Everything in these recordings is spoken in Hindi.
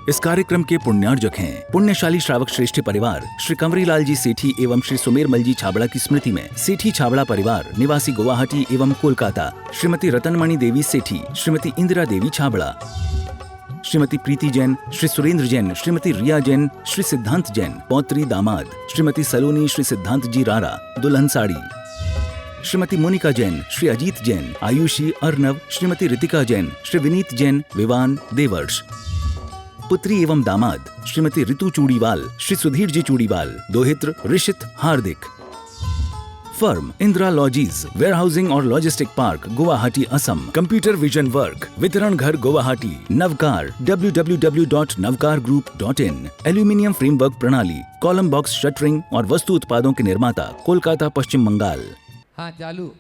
इस कार्यक्रम के पुण्यार्जक हैं पुण्यशाली श्रावक श्रेष्ठी परिवार श्री कंवरीलाल जी सेठी एवं श्री सुमेरमल जी छाबड़ा की स्मृति में सेठी छाबड़ा परिवार निवासी गुवाहाटी एवं कोलकाता, श्रीमती रतनमणि देवी सेठी, श्रीमती इंदिरा देवी छाबड़ा, श्रीमती प्रीति जैन, श्री सुरेंद्र जैन, श्रीमती रिया जैन, श्री सिद्धांत जैन, पौत्री दामाद, श्रीमती सलोनी, श्री सिद्धांत जी रारा, दुल्हन साड़ी, श्रीमती मोनिका जैन, श्री अजीत जैन, आयुषी अर्नव, श्रीमती रितिका जैन, श्री विनीत जैन, विवान देवर्ष, पुत्री एवं दामाद श्रीमती ऋतु चूड़ीवाल, श्री सुधीर जी चूड़ीवाल, दोहित्र ऋषित हार्दिक। फर्म इंदिरा लॉजीज, वेयरहाउसिंग और logistic park, Guwahati Assam. Computer vision work, वितरण घर Guwahati. Navkar www.navkargroup.in। Aluminium framework प्रणाली, कॉलम बॉक्स शटरिंग और वस्तु उत्पादों के निर्माता, कोलकाता पश्चिम बंगाल। हाँ चालू।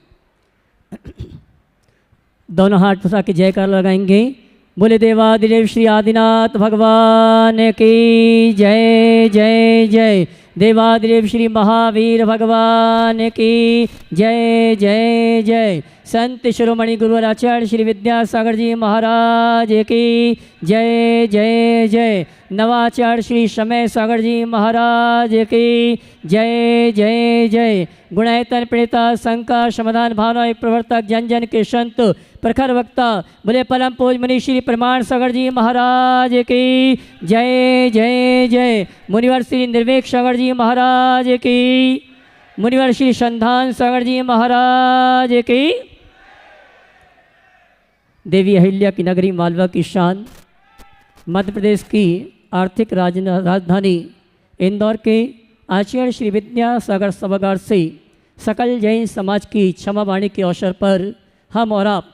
दोनों हाथ फंसा के जयकार लगाएंगे। बोले देवादिदेव श्री आदिनाथ भगवान की जय जय जय। देवादिदेव श्री महावीर भगवान की जय जय जय। संत शिरोमणि गुरुवर आचार्य श्री विद्यासागर जी महाराज की जय जय जय। नवाचार्य श्री समय सागर जी महाराज की जय जय जय। गुणायतन प्रणेता शंका समाधान भावना प्रवर्तक जन जन के संत प्रखर वक्ता बोले परम पूज मुनि श्री प्रमाण सागर जी महाराज की जय जय जय। मुनिवर श्री निर्वेक सागर जी महाराज की, मुनिवर श्री संधान सागर जी महाराज की। देवी अहिल्या की नगरी मालवा की शान, मध्य प्रदेश की आर्थिक राजधानी इंदौर के आचार्य श्री विद्यासागर सभागार से सकल जैन समाज की क्षमा वाणी के अवसर पर हम और आप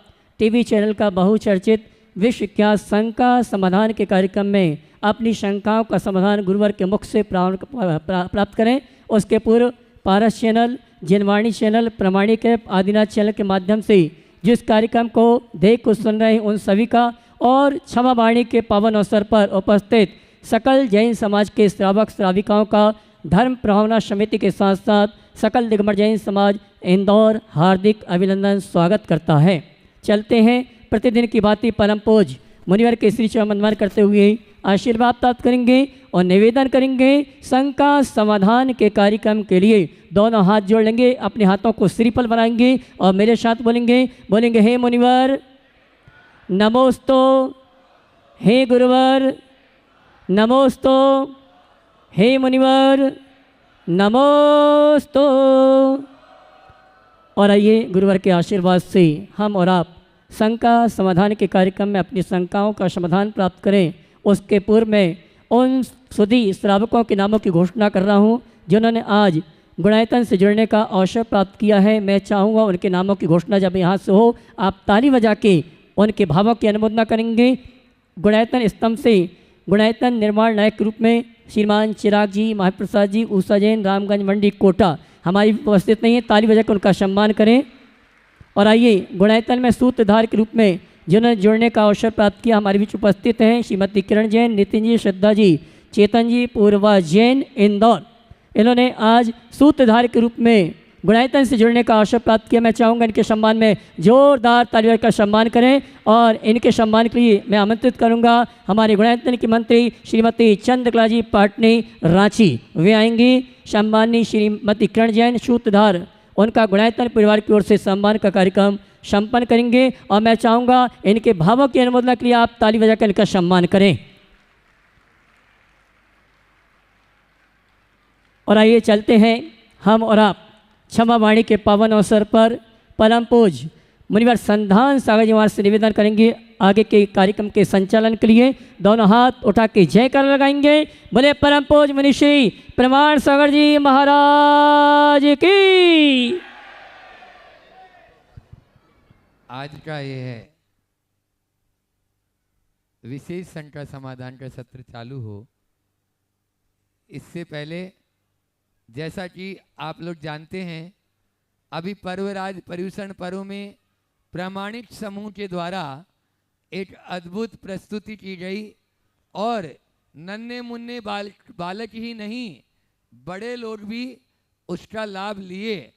टीवी चैनल का बहुचर्चित विश्वविख्यात शंका समाधान के कार्यक्रम में अपनी शंकाओं का समाधान गुरुवर के मुख से प्राप्त करें। उसके पूर्व पारस चैनल, जनवाणी चैनल, प्रमाणिक ऐप, आदिनाथ चैनल के माध्यम से जिस कार्यक्रम को देख को सुन रहे हैं उन सभी का और क्षमा वाणी के पावन अवसर पर उपस्थित सकल जैन समाज के श्रावक श्राविकाओं का धर्म प्रभावना समिति के साथ साथ सकल दिगंबर जैन समाज इंदौर हार्दिक अभिनंदन स्वागत करता है। चलते हैं प्रतिदिन की भांति परम पूज मुनिवर के श्री चरण वंदन करते हुए आशीर्वाद प्राप्त करेंगे और निवेदन करेंगे। शंका समाधान के कार्यक्रम के लिए दोनों हाथ जोड़ लेंगे, अपने हाथों को श्रीफल बनाएंगे और मेरे साथ बोलेंगे हे मुनिवर नमोस्तो, हे गुरुवर नमोस्तो, हे मुनिवर नमोस्तो। और आइए गुरुवर के आशीर्वाद से हम और आप शंका समाधान के कार्यक्रम में अपनी शंकाओं का समाधान प्राप्त करें। उसके पूर्व में उन सुधी श्रावकों के नामों की घोषणा कर रहा हूं जिन्होंने आज गुणायतन से जुड़ने का अवसर प्राप्त किया है। मैं चाहूँगा उनके नामों की घोषणा जब यहाँ से हो आप ताली बजा के उनके भावों की अनुमोदना करेंगे। गुणायतन स्तंभ से गुणायतन निर्माण नायक के रूप में श्रीमान चिराग जी, महाप्रसाद जी, उषा जैन, रामगंज मंडी कोटा हमारी उपस्थित नहीं है, ताली बजाकर उनका सम्मान करें। और आइए गुणायतन में सूत्रधार के रूप में जिन्होंने जुड़ने का अवसर प्राप्त किया हमारे बीच उपस्थित हैं श्रीमती किरण जैन, नितिन जी, श्रद्धा जी, चेतन जी, पूर्वा जैन इंदौर। इन्होंने आज सूत्रधार के रूप में गुणायतन से जुड़ने का अवसर प्राप्त किया। मैं चाहूँगा इनके सम्मान में जोरदार तालियों का सम्मान करें और इनके सम्मान के लिए मैं आमंत्रित करूँगा हमारे गुणायतन की मंत्री श्रीमती चंद्रकला जी पाटनी रांची। वे आएंगी। सम्माननीय श्रीमती किरण जैन सूत्रधार, उनका गुणायतन परिवार की ओर से सम्मान का कार्यक्रम संपन्न करेंगे और मैं चाहूँगा इनके भावों की अनुमोदना के लिए आप ताली बजाकर इनका सम्मान करें। और आइए चलते हैं हम और आप क्षमा वाणी के पावन अवसर पर परम पूज मुनिवर संधान सागर जी महाराज से निवेदन करेंगे आगे के कार्यक्रम के संचालन के लिए दोनों हाथ उठा के जयकार लगाएंगे। बोले परम पूज मुनि श्री प्रमाण सागर जी महाराज की। आज का ये है विशेष शंका समाधान का सत्र चालू हो इससे पहले जैसा कि आप लोग जानते हैं अभी पर्वराज पर्यूषण पर्व में प्रामाणिक समूह के द्वारा एक अद्भुत प्रस्तुति की गई और नन्हे मुन्ने बालक ही नहीं बड़े लोग भी उसका लाभ लिए।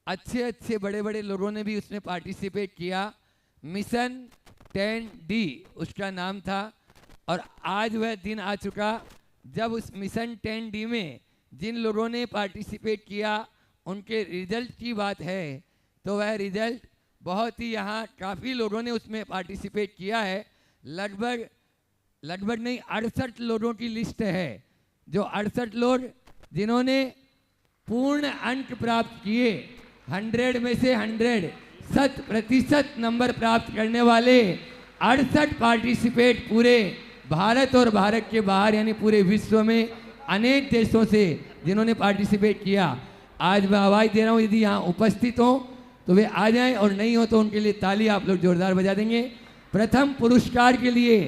अच्छे अच्छे बड़े बड़े लोगों ने भी उसमें पार्टिसिपेट किया। मिशन 10D उसका नाम था और आज वह दिन आ चुका जब उस मिशन 10D में जिन लोगों ने पार्टिसिपेट किया उनके रिजल्ट की बात है, तो वह रिजल्ट बहुत ही, यहाँ काफ़ी लोगों ने उसमें पार्टिसिपेट किया है। लगभग नहीं 68 लोगों की लिस्ट है, जो 68 लोग जिन्होंने पूर्ण अंक प्राप्त किए, 100 में से 100 100% नंबर प्राप्त करने वाले 68 पार्टिसिपेट पूरे भारत और भारत के बाहर यानी पूरे विश्व में अनेक देशों से जिन्होंने पार्टिसिपेट किया। आज मैं आवाज़ दे रहा हूँ, यदि यहाँ उपस्थित हो तो वे आ जाएं, और नहीं हो तो उनके लिए ताली आप लोग जोरदार बजा देंगे। प्रथम पुरस्कार के लिए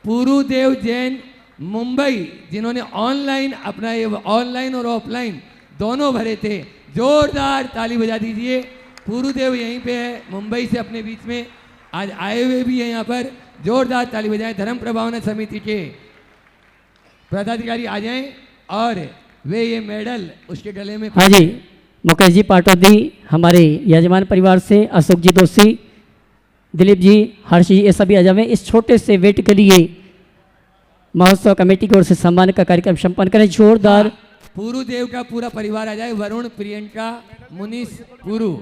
पुरुदेव जैन मुंबई, जिन्होंने ऑनलाइन अपना ये ऑनलाइन और ऑफलाइन दोनों भरे थे, जोरदार ताली बजा दीजिए। पुरुदेव यहीं पे है, मुंबई से अपने बीच में आज आए हुए भी हैं यहाँ पर, जोरदार ताली बजाएं। धर्म प्रभावना समिति के पदाधिकारी आ जाएं और वे ये मेडल उसके गले में। हाँ जी, मुकेश जी पाटौदी हमारे यजमान परिवार से, अशोक जी दोषी, दिलीप जी, हर्ष जी, ये सभी आ जाए। इस छोटे से वेट के लिए महोत्सव कमेटी की ओर से सम्मान का कार्यक्रम संपन्न करें। जोरदार पुरुदेव का पूरा परिवार आ जाए। वरुण, प्रियंका, मुनीश, पुरु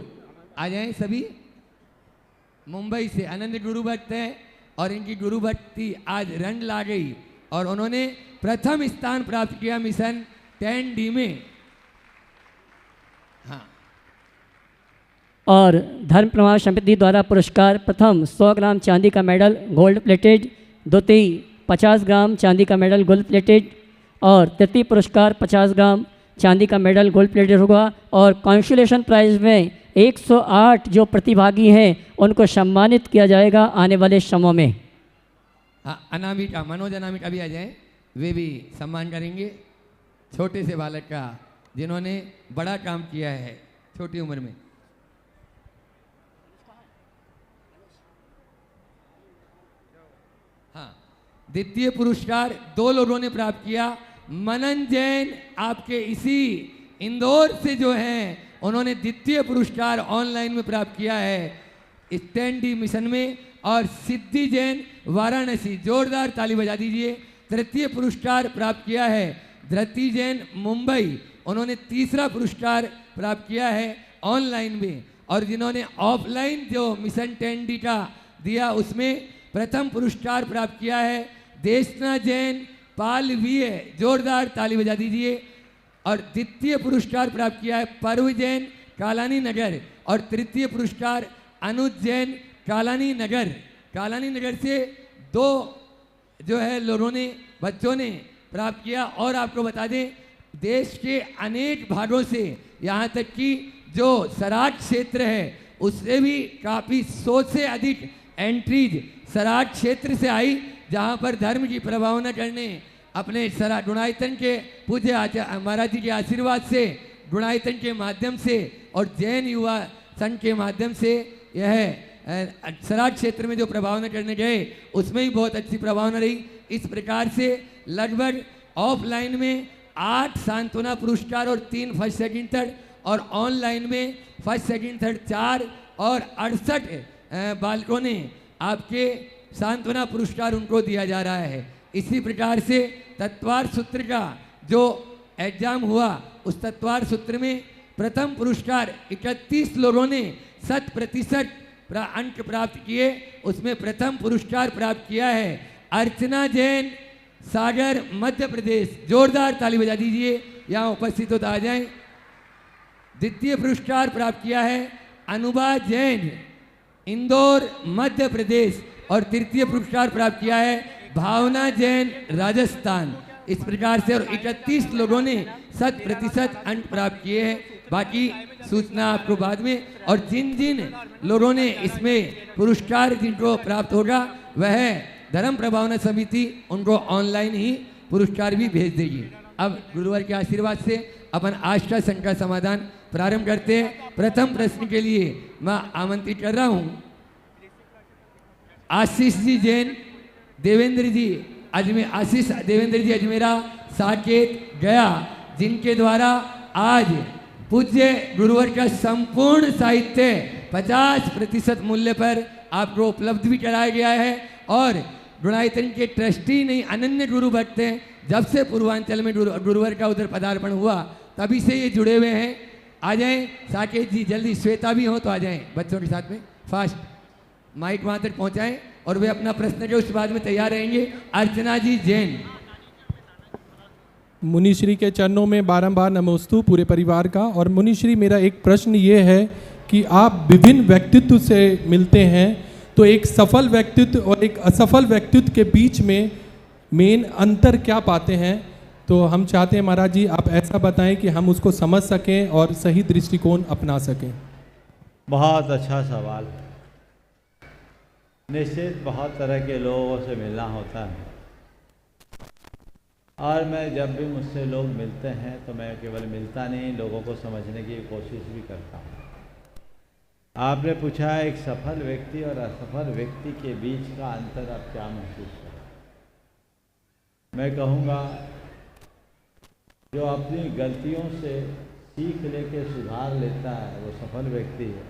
आ जाए सभी। मुंबई से आनंद गुरु भक्त हैं और इनकी गुरु भक्ति आज रंग ला गई और उन्होंने प्रथम स्थान प्राप्त किया मिशन 10D में। हाँ, और धर्म प्रभाव समिति द्वारा पुरस्कार प्रथम 100 ग्राम चांदी का मेडल गोल्ड प्लेटेड, द्वितीय 50 ग्राम चांदी का मेडल गोल्ड प्लेटेड और तृतीय पुरस्कार 50 ग्राम चांदी का मेडल गोल्ड प्लेटेड होगा। और कॉन्सुलेशन प्राइज में 108 जो प्रतिभागी हैं उनको सम्मानित किया जाएगा आने वाले समयों में। हाँ, अनामिका, मनोज अनामिका भी आ जाए, वे भी सम्मान करेंगे छोटे से बालक का जिन्होंने बड़ा काम किया है छोटी उम्र में। हाँ, द्वितीय पुरस्कार 2 लोगों ने प्राप्त किया। मनन जैन आपके इसी इंदौर से जो हैं, उन्होंने द्वितीय पुरस्कार ऑनलाइन में प्राप्त किया है 10D मिशन में। और सिद्धि जैन वाराणसी, जोरदार ताली बजा दीजिए, तृतीय पुरस्कार प्राप्त किया है। धृति जैन मुंबई, उन्होंने तीसरा पुरस्कार प्राप्त किया है ऑनलाइन में। और जिन्होंने ऑफलाइन जो मिशन 10D का दिया उसमें प्रथम पुरस्कार प्राप्त किया है देशना जैन पाल वीए, जोरदार ताली बजा दीजिए। और द्वितीय पुरस्कार प्राप्त किया है पर्व जैन कालानी नगर और तृतीय पुरस्कार अनुज जैन कालानी नगर से 2 जो है लोगों ने, बच्चों ने प्राप्त किया। और आपको बता दें, देश के अनेक भागों से, यहाँ तक कि जो सराट क्षेत्र है उससे भी काफ़ी 100 से अधिक एंट्रीज सराट क्षेत्र से आई, जहाँ पर धर्म की प्रभावना करने अपने सराट गुणायतन के पूज्य आचार्य महाराज जी के आशीर्वाद से, गुणायतन के माध्यम से और जैन युवा संघ के माध्यम से यह सराट क्षेत्र में जो प्रभावना करने गए उसमें ही बहुत अच्छी प्रभावना रही। इस प्रकार से लगभग ऑफलाइन में 8 सांत्वना पुरस्कार और 3 फर्स्ट सेकंड थर्ड, और ऑनलाइन में फर्स्ट सेकंड थर्ड 4 और 68 बालकों ने आपके सांत्वना पुरस्कार उनको दिया जा रहा है। इसी प्रकार से तत्वार सूत्र का जो एग्जाम हुआ, उस तत्वार सूत्र में प्रथम पुरस्कार 31 लोगों ने 100% अंक प्राप्त किए, उसमें प्रथम पुरस्कार प्राप्त किया है अर्चना जैन सागर मध्य प्रदेश, जोरदार ताली बजा दीजिए, यहाँ उपस्थित होता आ जाएं। द्वितीय पुरस्कार प्राप्त किया है अनुबा जैन इंदौर मध्य प्रदेश और तृतीय पुरस्कार प्राप्त किया है भावना जैन राजस्थान। इस प्रकार से और 31 लोगों ने 100% अंक प्राप्त किए हैं। बाकी सूचना आपको बाद में, और जिन जिन लोगों ने इसमें पुरस्कार जिनको प्राप्त होगा वह धर्म प्रभावना समिति उनको ऑनलाइन ही पुरस्कार भी भेज देगी। अब गुरुवार के आशीर्वाद से अपन आज का शंका समाधान प्रारंभ करते हैं। प्रथम प्रश्न के लिए मैं आमंत्रित कर रहा हूँ आशीष जी जैन, देवेंद्र जी आशीष देवेंद्र जी अजमेरा, साकेत गया, जिनके द्वारा आज पूज्य गुरुवर का संपूर्ण साहित्य 50% मूल्य पर आपको उपलब्ध भी कराया गया है। और गुणायतन के ट्रस्टी नहीं अनन्य गुरु भक्त हैं। जब से पूर्वांचल में गुरुवर का उधर पदार्पण हुआ तभी से ये जुड़े हुए हैं। आ जाएं साकेत जी, जल्दी श्वेता भी हो तो आ जाएं बच्चों के साथ में, फास्ट माइक वहाँ तक पहुँचाएं और वे अपना प्रश्न के उस बाद में तैयार रहेंगे। अर्चना जी जैन। मुनिश्री के चरणों में बारंबार नमोस्तु पूरे परिवार का। और मुनिश्री, मेरा एक प्रश्न ये है कि आप विभिन्न व्यक्तित्व से मिलते हैं, तो एक सफल व्यक्तित्व और एक असफल व्यक्तित्व के बीच में मेन अंतर क्या पाते हैं? तो हम चाहते हैं महाराज जी आप ऐसा बताएं कि हम उसको समझ सकें और सही दृष्टिकोण अपना सकें। बहुत अच्छा सवाल। निश्चित बहुत तरह के लोगों से मिलना होता है, और मैं जब भी मुझसे लोग मिलते हैं तो मैं केवल मिलता नहीं, लोगों को समझने की कोशिश भी करता हूँ। आपने पूछा एक सफल व्यक्ति और असफल व्यक्ति के बीच का अंतर आप क्या महसूस करें? मैं कहूँगा जो अपनी गलतियों से सीख लेके सुधार लेता है वो सफल व्यक्ति है,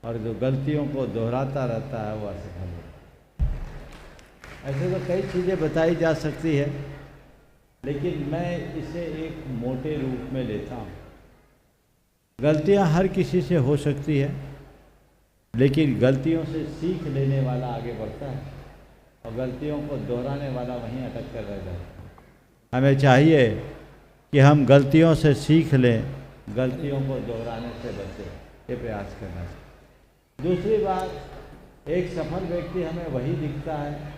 और जो गलतियों को दोहराता रहता है वो असफल है। ऐसे तो कई चीज़ें बताई जा सकती है, लेकिन मैं इसे एक मोटे रूप में लेता हूँ। गलतियाँ हर किसी से हो सकती है, लेकिन गलतियों से सीख लेने वाला आगे बढ़ता है और गलतियों को दोहराने वाला वहीं अटक कर रह जाता है। हमें चाहिए कि हम गलतियों से सीख लें, गलतियों को दोहराने से बचें, ये प्रयास करना चाहिए। दूसरी बात, एक सफल व्यक्ति हमें वही दिखता है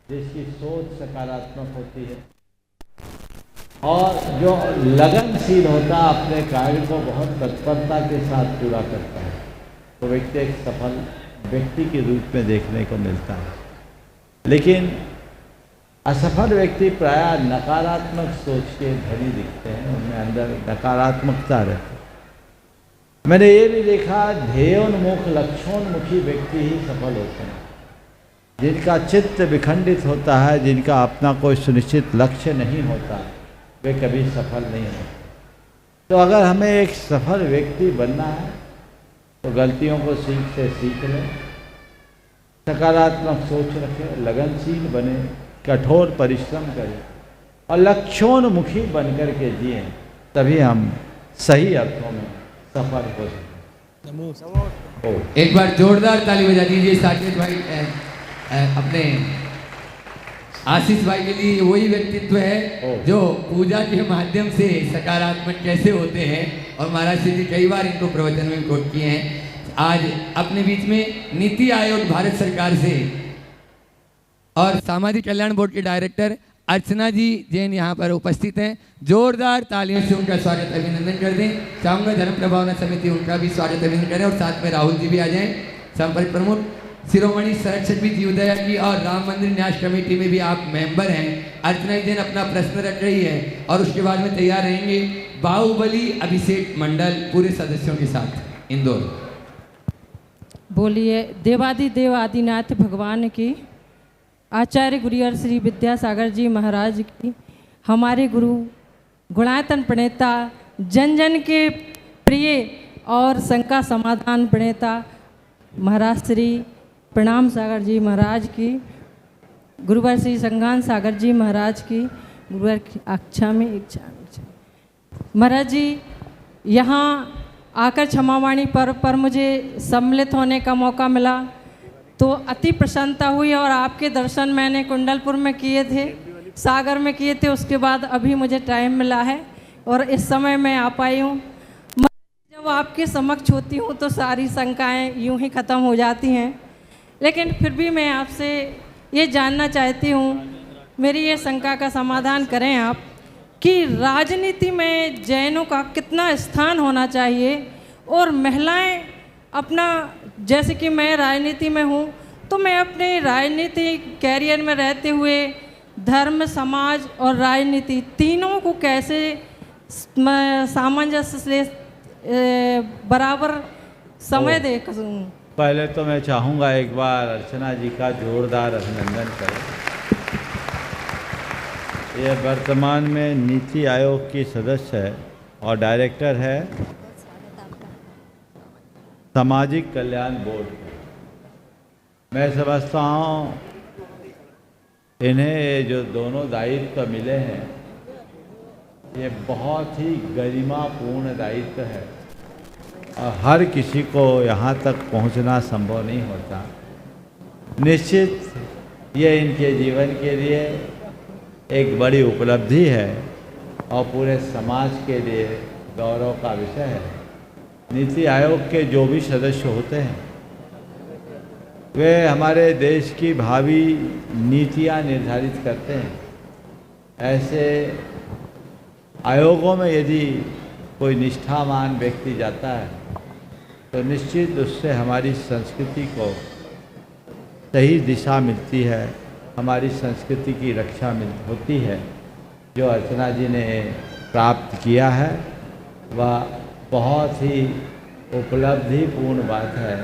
जिसकी सोच सकारात्मक होती है और जो लगनशील होता है, अपने कार्य को बहुत तत्परता के साथ पूरा करता है, तो व्यक्ति एक सफल व्यक्ति के रूप में देखने को मिलता है। लेकिन असफल व्यक्ति प्रायः नकारात्मक सोच के धनी दिखते हैं, उनमें अंदर नकारात्मकता रहती है। मैंने ये भी देखा ध्येयोन्मुख लक्ष्योन्मुखी व्यक्ति ही सफल होते हैं। जिनका चित्त विखंडित होता है, जिनका अपना कोई सुनिश्चित लक्ष्य नहीं होता, वे कभी सफल नहीं होते। तो अगर हमें एक सफल व्यक्ति बनना है तो गलतियों को सीख लें, सकारात्मक सोच रखें, लगनशील बने, कठोर परिश्रम करें और लक्ष्योन्मुखी बनकर के जिए, तभी हम सही अर्थों में सफल हो सकते। एक बार जोरदार ताली बजा दीजिए साकेत भाई, अपने आशीष भाई के लिए। वही व्यक्तित्व है जो पूजा के माध्यम से सकारात्मक कैसे होते हैं, और महाराज श्री जी कई बार इनको प्रवचन में कोट किए हैं। आज अपने बीच में नीति आयोग भारत सरकार से और सामाजिक कल्याण बोर्ड के डायरेक्टर अर्चना जी जैन यहाँ पर उपस्थित हैं। जोरदार तालियों से उनका स्वागत अभिनंदन कर दें। चाहूँगा धर्म प्रभावना समिति उनका भी स्वागत अभिनंदन करें, और साथ में राहुल जी भी आ जाएं, संपर्क प्रमुख। शिरोमणि संरक्षक भी जीवदया की और राम मंदिर न्यास कमेटी में भी आप मेंबर हैं। अर्चना जैन अपना प्रश्न रख रही है और उसके बाद में तैयार रहेंगे बाहुबली अभिषेक मंडल पूरे सदस्यों के साथ इंदौर। बोलिए देवादिदेव आदिनाथ भगवान की, आचार्य गुरुवर श्री विद्यासागर जी महाराज की, हमारे गुरु गुणायतन प्रणेता, जन जन के प्रिय और शंका समाधान प्रणेता महाराज श्री प्रणाम सागर जी महाराज की, गुरुवर श्री संगान सागर जी महाराज की, गुरुवर अक्षा में इच्छा महाराज जी, यहाँ आकर क्षमावाणी पर मुझे सम्मिलित होने का मौका मिला तो अति प्रसन्नता हुई। और आपके दर्शन मैंने कुंडलपुर में किए थे, सागर में किए थे, उसके बाद अभी मुझे टाइम मिला है और इस समय मैं आ पाई हूँ। जब आपके समक्ष होती हूँ तो सारी शंकाएँ यूँ ही ख़त्म हो जाती हैं, लेकिन फिर भी मैं आपसे ये जानना चाहती हूँ, मेरी ये शंका का समाधान करें आप, कि राजनीति में जैनों का कितना स्थान होना चाहिए, और महिलाएं अपना, जैसे कि मैं राजनीति में हूँ तो मैं अपने राजनीति कैरियर में रहते हुए धर्म, समाज और राजनीति तीनों को कैसे सामंजस्य से बराबर समय दे सकूं। पहले तो मैं चाहूँगा एक बार अर्चना जी का जोरदार अभिनंदन करें। ये वर्तमान में नीति आयोग की सदस्य है और डायरेक्टर है सामाजिक कल्याण बोर्ड। मैं समझता हूँ इन्हें जो दोनों दायित्व मिले हैं ये बहुत ही गरिमापूर्ण दायित्व है और हर किसी को यहाँ तक पहुँचना संभव नहीं होता। निश्चित ये इनके जीवन के लिए एक बड़ी उपलब्धि है और पूरे समाज के लिए गौरव का विषय है। नीति आयोग के जो भी सदस्य होते हैं वे हमारे देश की भावी नीतियां निर्धारित करते हैं। ऐसे आयोगों में यदि कोई निष्ठावान व्यक्ति जाता है तो निश्चित उससे हमारी संस्कृति को सही दिशा मिलती है, हमारी संस्कृति की रक्षा होती है। जो अर्चना जी ने प्राप्त किया है वह बहुत ही उपलब्धिपूर्ण बात है।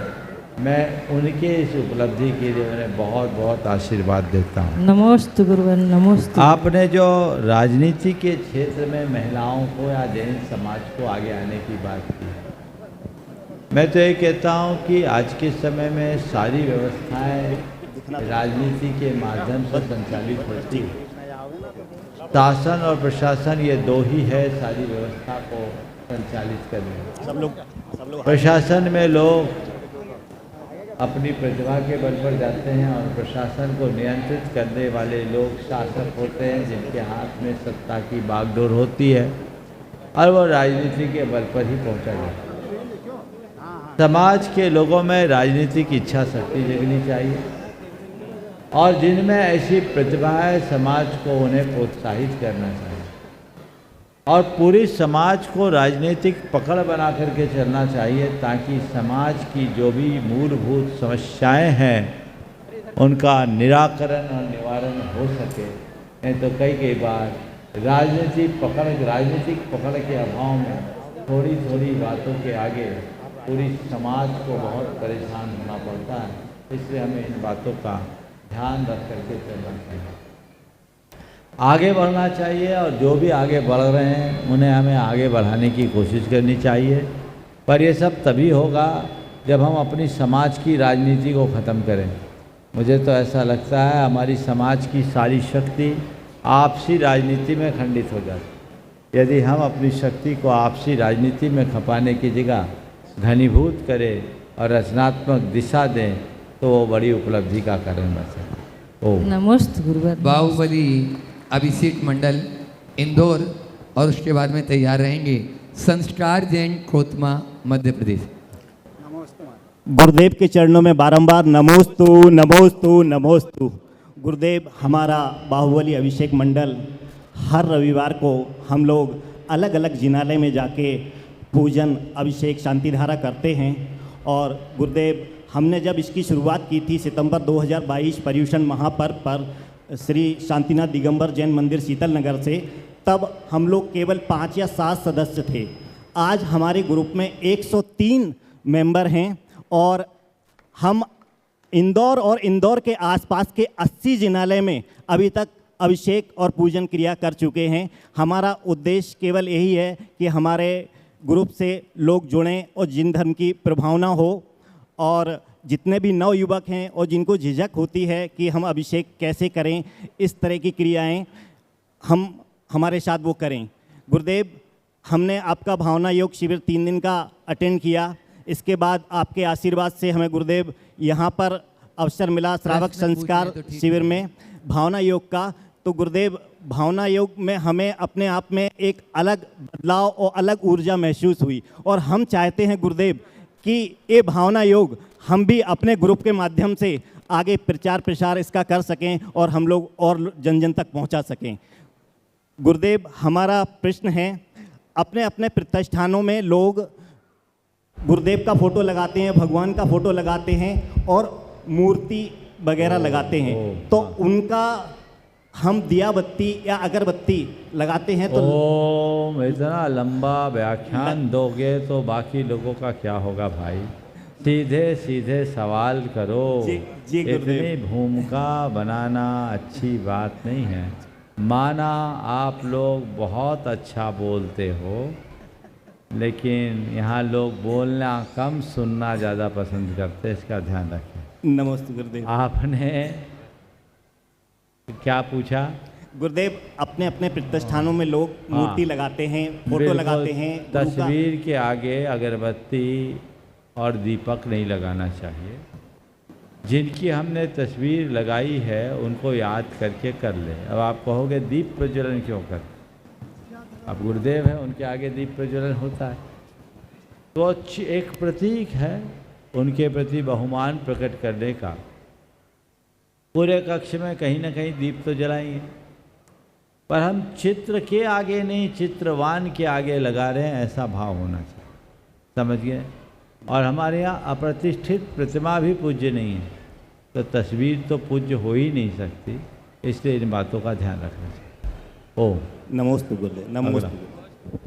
मैं उनके इस उपलब्धि के लिए उन्हें बहुत बहुत आशीर्वाद देता हूँ। नमोस्तु गुरुवर, नमोस्तु। आपने जो राजनीति के क्षेत्र में महिलाओं को या जैन समाज को आगे आने की बात की, मैं तो ये कहता हूँ कि आज के समय में सारी व्यवस्थाएं राजनीति के माध्यम से संचालित होती है। शासन और प्रशासन ये दो ही है सारी व्यवस्था को संचालित करने। सब लोग प्रशासन में लोग अपनी प्रतिभा के बल पर जाते हैं और प्रशासन को नियंत्रित करने वाले लोग शासक होते हैं जिनके हाथ में सत्ता की बागडोर होती है और वो राजनीति के बल पर ही पहुंचा जाता है। समाज के लोगों में राजनीति की इच्छा शक्ति जगनी चाहिए और जिनमें ऐसी प्रतिभा है समाज को उन्हें प्रोत्साहित करना चाहिए और पूरी समाज को राजनीतिक पकड़ बना करके चलना चाहिए ताकि समाज की जो भी मूलभूत समस्याएं हैं उनका निराकरण और निवारण हो सके। नहीं तो कई बार राजनीतिक पकड़ के अभाव में थोड़ी थोड़ी बातों के आगे पूरी समाज को बहुत परेशान होना पड़ता है। इसलिए हमें इन बातों का ध्यान रख करके चलना चाहिए, आगे बढ़ना चाहिए और जो भी आगे बढ़ रहे हैं उन्हें हमें आगे बढ़ाने की कोशिश करनी चाहिए। पर ये सब तभी होगा जब हम अपनी समाज की राजनीति को ख़त्म करें। मुझे तो ऐसा लगता है हमारी समाज की सारी शक्ति आपसी राजनीति में खंडित हो जाती। यदि हम अपनी शक्ति को आपसी राजनीति में खपाने की जगह घनीभूत करें और रचनात्मक दिशा दें तो वो बड़ी उपलब्धि का कारण बन सकता है। नमोस्तु गुरुवर। बाहुबली अभिषेक मंडल इंदौर और उसके बाद में तैयार रहेंगे संस्कार जैन कोतमा मध्य प्रदेश। गुरुदेव के चरणों में बारंबार नमोस्तु नमोस्तु नमोस्तु। गुरुदेव हमारा बाहुबली अभिषेक मंडल हर रविवार को हम लोग अलग अलग जिनालय में जाके पूजन अभिषेक शांतिधारा करते हैं और गुरुदेव हमने जब इसकी शुरुआत की थी सितंबर 2022 पर्युषण महापर्व पर श्री शांतिनाथ दिगंबर जैन मंदिर शीतल नगर से, तब हम लोग केवल 5 या 7 सदस्य थे। आज हमारे ग्रुप में 103 मेंबर हैं और हम इंदौर और इंदौर के आसपास के 80 जिनालय में अभी तक अभिषेक और पूजन क्रिया कर चुके हैं। हमारा उद्देश्य केवल यही है कि हमारे ग्रुप से लोग जुड़ें और जिन धर्म की प्रभावना हो और जितने भी नव युवक हैं और जिनको झिझक होती है कि हम अभिषेक कैसे करें, इस तरह की क्रियाएं हम हमारे साथ वो करें। गुरुदेव हमने आपका भावना योग शिविर 3 दिन का अटेंड किया। इसके बाद आपके आशीर्वाद से हमें गुरुदेव यहाँ पर अवसर मिला श्रावक संस्कार शिविर में भावना योग का। तो गुरुदेव भावना योग में हमें अपने आप में एक अलग बदलाव और अलग ऊर्जा महसूस हुई और हम चाहते हैं गुरुदेव कि ये भावना योग हम भी अपने ग्रुप के माध्यम से आगे प्रचार प्रसार इसका कर सकें और हम लोग और जन जन तक पहुंचा सकें। गुरुदेव हमारा प्रश्न है, अपने अपने प्रतिष्ठानों में लोग गुरुदेव का फोटो लगाते हैं, भगवान का फोटो लगाते हैं और मूर्ति वगैरह लगाते हैं, तो उनका हम दिया बत्ती या अगरबत्ती लगाते हैं तो ओम इतना लंबा व्याख्यान दोगे तो बाकी लोगों का क्या होगा भाई। सीधे सीधे सवाल करो। जी इतनी भूमिका बनाना अच्छी बात नहीं है। माना आप लोग बहुत अच्छा बोलते हो लेकिन यहाँ लोग बोलना कम सुनना ज़्यादा पसंद करते, इसका ध्यान रखें। नमस्ते गुरुदेव। आपने क्या पूछा? गुरुदेव, अपने अपने प्रतिष्ठानों में लोग हाँ। मूर्ति लगाते हैं, फोटो बिल्कुल, लगाते हैं, गुरु का- तस्वीर के आगे अगरबत्ती और दीपक नहीं लगाना चाहिए। जिनकी हमने तस्वीर लगाई है उनको याद करके कर ले। अब आप कहोगे दीप प्रज्वलन क्यों कर? अब गुरुदेव है, उनके आगे दीप प्रज्वलन होता है तो एक प्रतीक है उनके प्रति बहुमान प्रकट करने का। पूरे कक्ष में कहीं ना कहीं दीप तो जलाएंगे, पर हम चित्र के आगे नहीं, चित्रवान के आगे लगा रहे हैं, ऐसा भाव होना चाहिए। समझ गए? और हमारे यहाँ अप्रतिष्ठित प्रतिमा भी पूज्य नहीं है, तो तस्वीर तो पूज्य हो ही नहीं सकती, इसलिए इन बातों का ध्यान रखना चाहिए। ओम नमोस्तु गुरुदेव, नमोस्तु।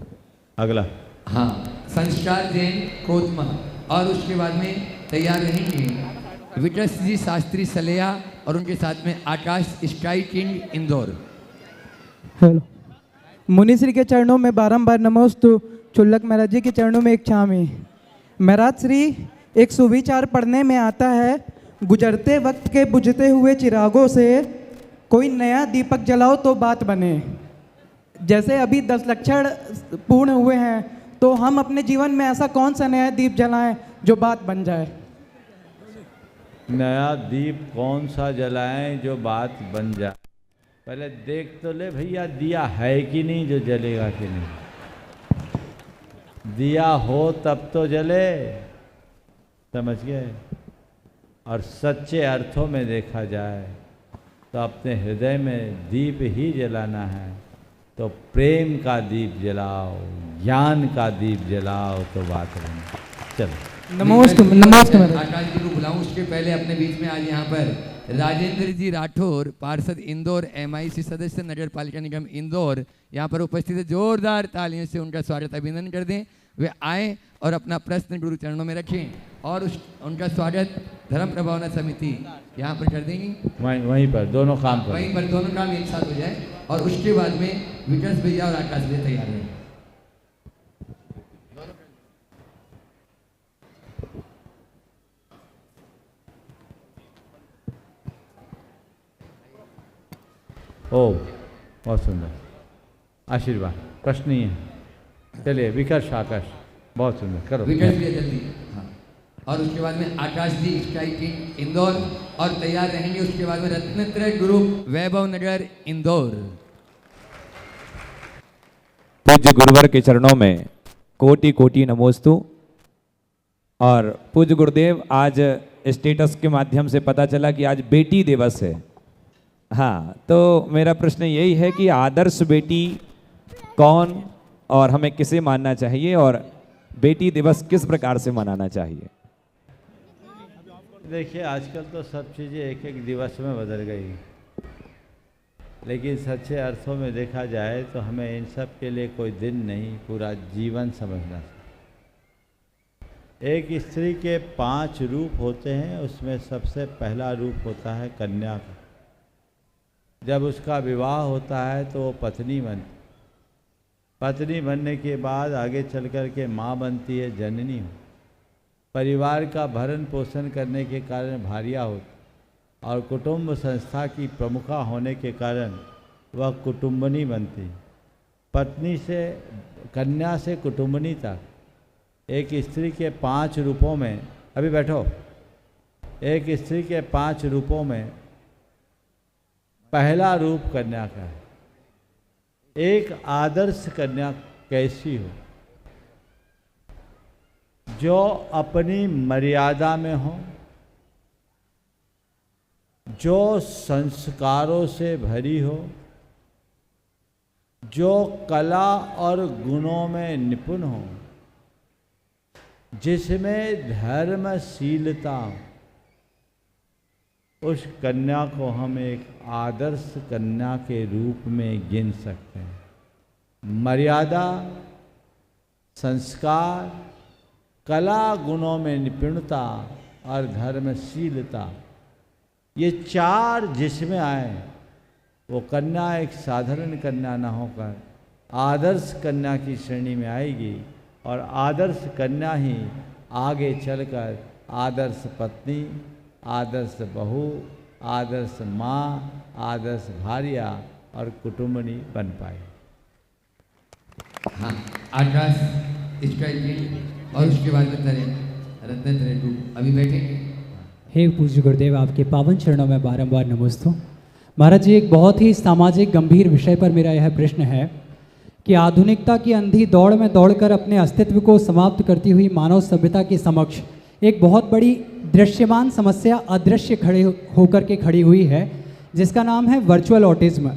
अगला। हाँ, संस्कार जैन कोतमा, और उसके बाद में तैयार रहेंगे विटस जी शास्त्री सलेया और उनके साथ में आकाश स्काई किंग इंदौर। हेलो, मुनिश्री के चरणों में बारंबार नमोस्तु, चुल्लक महाराज जी के चरणों में एक छामी। महाराज श्री, एक सुविचार पढ़ने में आता है, गुजरते वक्त के बुझते हुए चिरागों से कोई नया दीपक जलाओ तो बात बने। जैसे अभी 10 लक्षण पूर्ण हुए हैं, तो हम अपने जीवन में ऐसा कौन सा नया दीप जलाएं जो बात बन जाए? नया दीप कौन सा जलाएं जो बात बन जाए? पहले देख तो ले भैया, दिया है कि नहीं जो जलेगा कि नहीं। दिया हो तब तो जले, समझ गए? और सच्चे अर्थों में देखा जाए तो अपने हृदय में दीप ही जलाना है, तो प्रेम का दीप जलाओ, ज्ञान का दीप जलाओ तो बात बने। चलो, नमोस्तु, नमोस्तु महाराज। आकाश जी को बुलाऊं, उसके पहले अपने बीच में आज यहाँ पर राजेंद्र जी राठौर, पार्षद इंदौर, MIC सदस्य, नगर पालिका निगम इंदौर, यहाँ पर उपस्थित है। जोरदार तालियों से उनका स्वागत अभिनंदन कर दें। वे आए और अपना प्रश्न गुरु चरणों में रखें, और उनका स्वागत धर्म प्रभावना समिति यहाँ पर कर देंगी। वहीं पर दोनों काम करो। वहीं पर दोनों काम एक साथ हो जाए, और उसके बाद में विकास भैया और आकाश भैया तैयार हैं। ओ, बहुत सुंदर, आशीर्वाद। प्रश्न नहीं है, चलिए विकर्ष आकाश, बहुत सुंदर, करो विकास भैया जल्दी। हाँ, और उसके बाद में आकाश जी स्काई किंग इंदौर, और तैयार रहेंगे उसके बाद में रत्नत्रय ग्रुप वैभव नगर इंदौर। पूज्य गुरुवर के चरणों में कोटि कोटि नमोस्तु। और पूज्य गुरुदेव, आज स्टेटस के माध्यम से पता चला कि आज बेटी दिवस है। हाँ, तो मेरा प्रश्न यही है कि आदर्श बेटी कौन और हमें किसे मानना चाहिए, और बेटी दिवस किस प्रकार से मनाना चाहिए? देखिए, आजकल तो सब चीज़ें एक एक दिवस में बदल गई, लेकिन सच्चे अर्थों में देखा जाए तो हमें इन सब के लिए कोई दिन नहीं, पूरा जीवन समझना चाहिए। एक स्त्री के 5 रूप होते हैं, उसमें सबसे पहला रूप होता है कन्या का। जब उसका विवाह होता है तो वो पत्नी बनती, पत्नी बनने के बाद आगे चल कर के माँ बनती है, जननी हो, परिवार का भरण पोषण करने के कारण भारिया होती, और कुटुंब संस्था की प्रमुखा होने के कारण वह कुटुंबनी बनती। पत्नी से, कन्या से कुटुंबनी तक एक स्त्री के 5 रूपों में, अभी बैठो, एक स्त्री के 5 रूपों में पहला रूप कन्या का है। एक आदर्श कन्या कैसी हो? जो अपनी मर्यादा में हो, जो संस्कारों से भरी हो, जो कला और गुणों में निपुण हो, जिसमें धर्मशीलता हो, उस कन्या को हम एक आदर्श कन्या के रूप में गिन सकते हैं। मर्यादा, संस्कार, कला गुणों में निपुणता और धर्मशीलता, ये 4 जिसमें आए, वो कन्या एक साधारण कन्या न होकर आदर्श कन्या की श्रेणी में आएगी, और आदर्श कन्या ही आगे चलकर आदर्श पत्नी, आदर्श बहू, आदर्श माँ, आदर्श भार्या और कुटुंबनी बन पाए। हाँ, आकाश स्ट्राइक और उसके बाद में तरेन रत्न रेड्डू अभी बैठेंगे। हे पूज्य गुरुदेव, आपके पावन चरणों में बारंबार नमस्ते। महाराज जी, एक बहुत ही सामाजिक गंभीर विषय पर मेरा यह प्रश्न है कि आधुनिकता की अंधी दौड़ में दौड़कर अपने अस्तित्व को समाप्त करती हुई मानव सभ्यता के समक्ष एक बहुत बड़ी दृश्यमान समस्या अदृश्य खड़े होकर के खड़ी हुई है, जिसका नाम है वर्चुअल ऑटिज्म।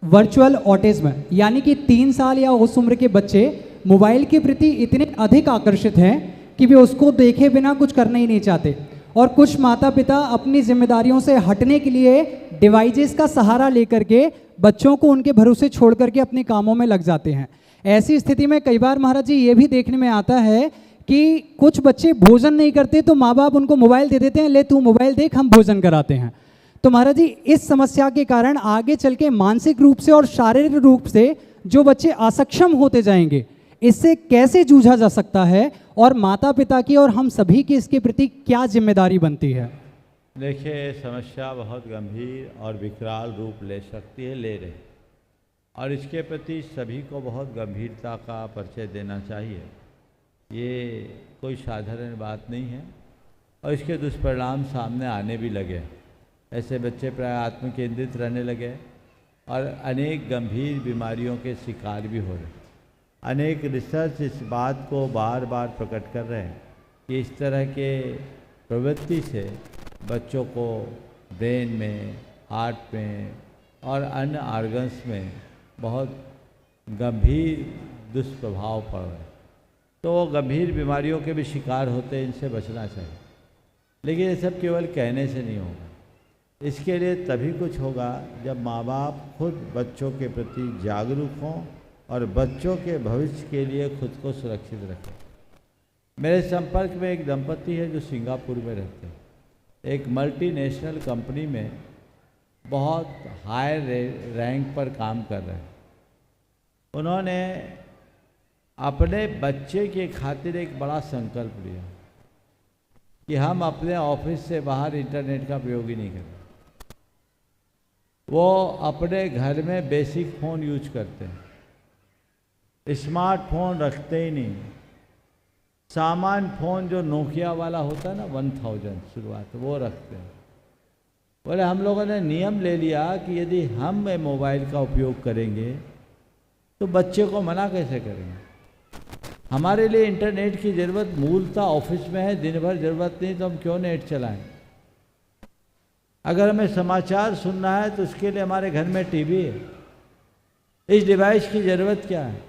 वर्चुअल ऑटिज्म यानी कि 3 साल या उस उम्र के बच्चे मोबाइल के प्रति इतने अधिक आकर्षित हैं कि वे उसको देखे बिना कुछ करना ही नहीं चाहते, और कुछ माता पिता अपनी जिम्मेदारियों से हटने के लिए डिवाइसेस का सहारा लेकर के बच्चों को उनके भरोसे छोड़ करके अपने कामों में लग जाते हैं। ऐसी स्थिति में कई बार महाराज जी ये भी देखने में आता है कि कुछ बच्चे भोजन नहीं करते तो माँ बाप उनको मोबाइल दे देते हैं, ले तू मोबाइल देख, हम भोजन कराते हैं। तो महाराज जी, इस समस्या के कारण आगे चल के मानसिक रूप से और शारीरिक रूप से जो बच्चे असक्षम होते जाएंगे, इससे कैसे जूझा जा सकता है और माता पिता की और हम सभी की इसके प्रति क्या जिम्मेदारी बनती है? देखिए, समस्या बहुत गंभीर और विकराल रूप ले सकती है, ले रही, और इसके प्रति सभी को बहुत गंभीरता का परिचय देना चाहिए। ये कोई साधारण बात नहीं है और इसके दुष्परिणाम सामने आने भी लगे। ऐसे बच्चे प्राय आत्मकेंद्रित रहने लगे और अनेक गंभीर बीमारियों के शिकार भी हो रहे। अनेक रिसर्च इस बात को बार बार प्रकट कर रहे हैं कि इस तरह के प्रवृत्ति से बच्चों को ब्रेन में, हार्ट में और अन्य ऑर्गन्स में बहुत गंभीर दुष्प्रभाव पड़ रहे हैं। तो वो गंभीर बीमारियों के भी शिकार होते हैं, इनसे बचना चाहिए। लेकिन ये सब केवल कहने से नहीं होगा, इसके लिए तभी कुछ होगा जब माँ बाप खुद बच्चों के प्रति जागरूक हों और बच्चों के भविष्य के लिए खुद को सुरक्षित रखें। मेरे संपर्क में एक दंपति है जो सिंगापुर में रहते हैं, एक मल्टीनेशनल कंपनी में बहुत हाई रैंक पर काम कर रहे हैं। उन्होंने अपने बच्चे के खातिर एक बड़ा संकल्प लिया कि हम अपने ऑफिस से बाहर इंटरनेट का प्रयोग ही नहीं करें। वो अपने घर में बेसिक फ़ोन यूज करते हैं, स्मार्टफोन रखते ही नहीं। सामान्य फ़ोन जो नोकिया वाला होता है ना, 1000 शुरुआत, वो रखते हैं। बोले हम लोगों ने नियम ले लिया कि यदि हम मोबाइल का उपयोग करेंगे तो बच्चे को मना कैसे करेंगे। हमारे लिए इंटरनेट की ज़रूरत मूलतः ऑफिस में है, दिन भर ज़रूरत नहीं तो हम क्यों नेट चलाएं। अगर हमें समाचार सुनना है तो उसके लिए हमारे घर में टीवी है, इस डिवाइस की ज़रूरत क्या है।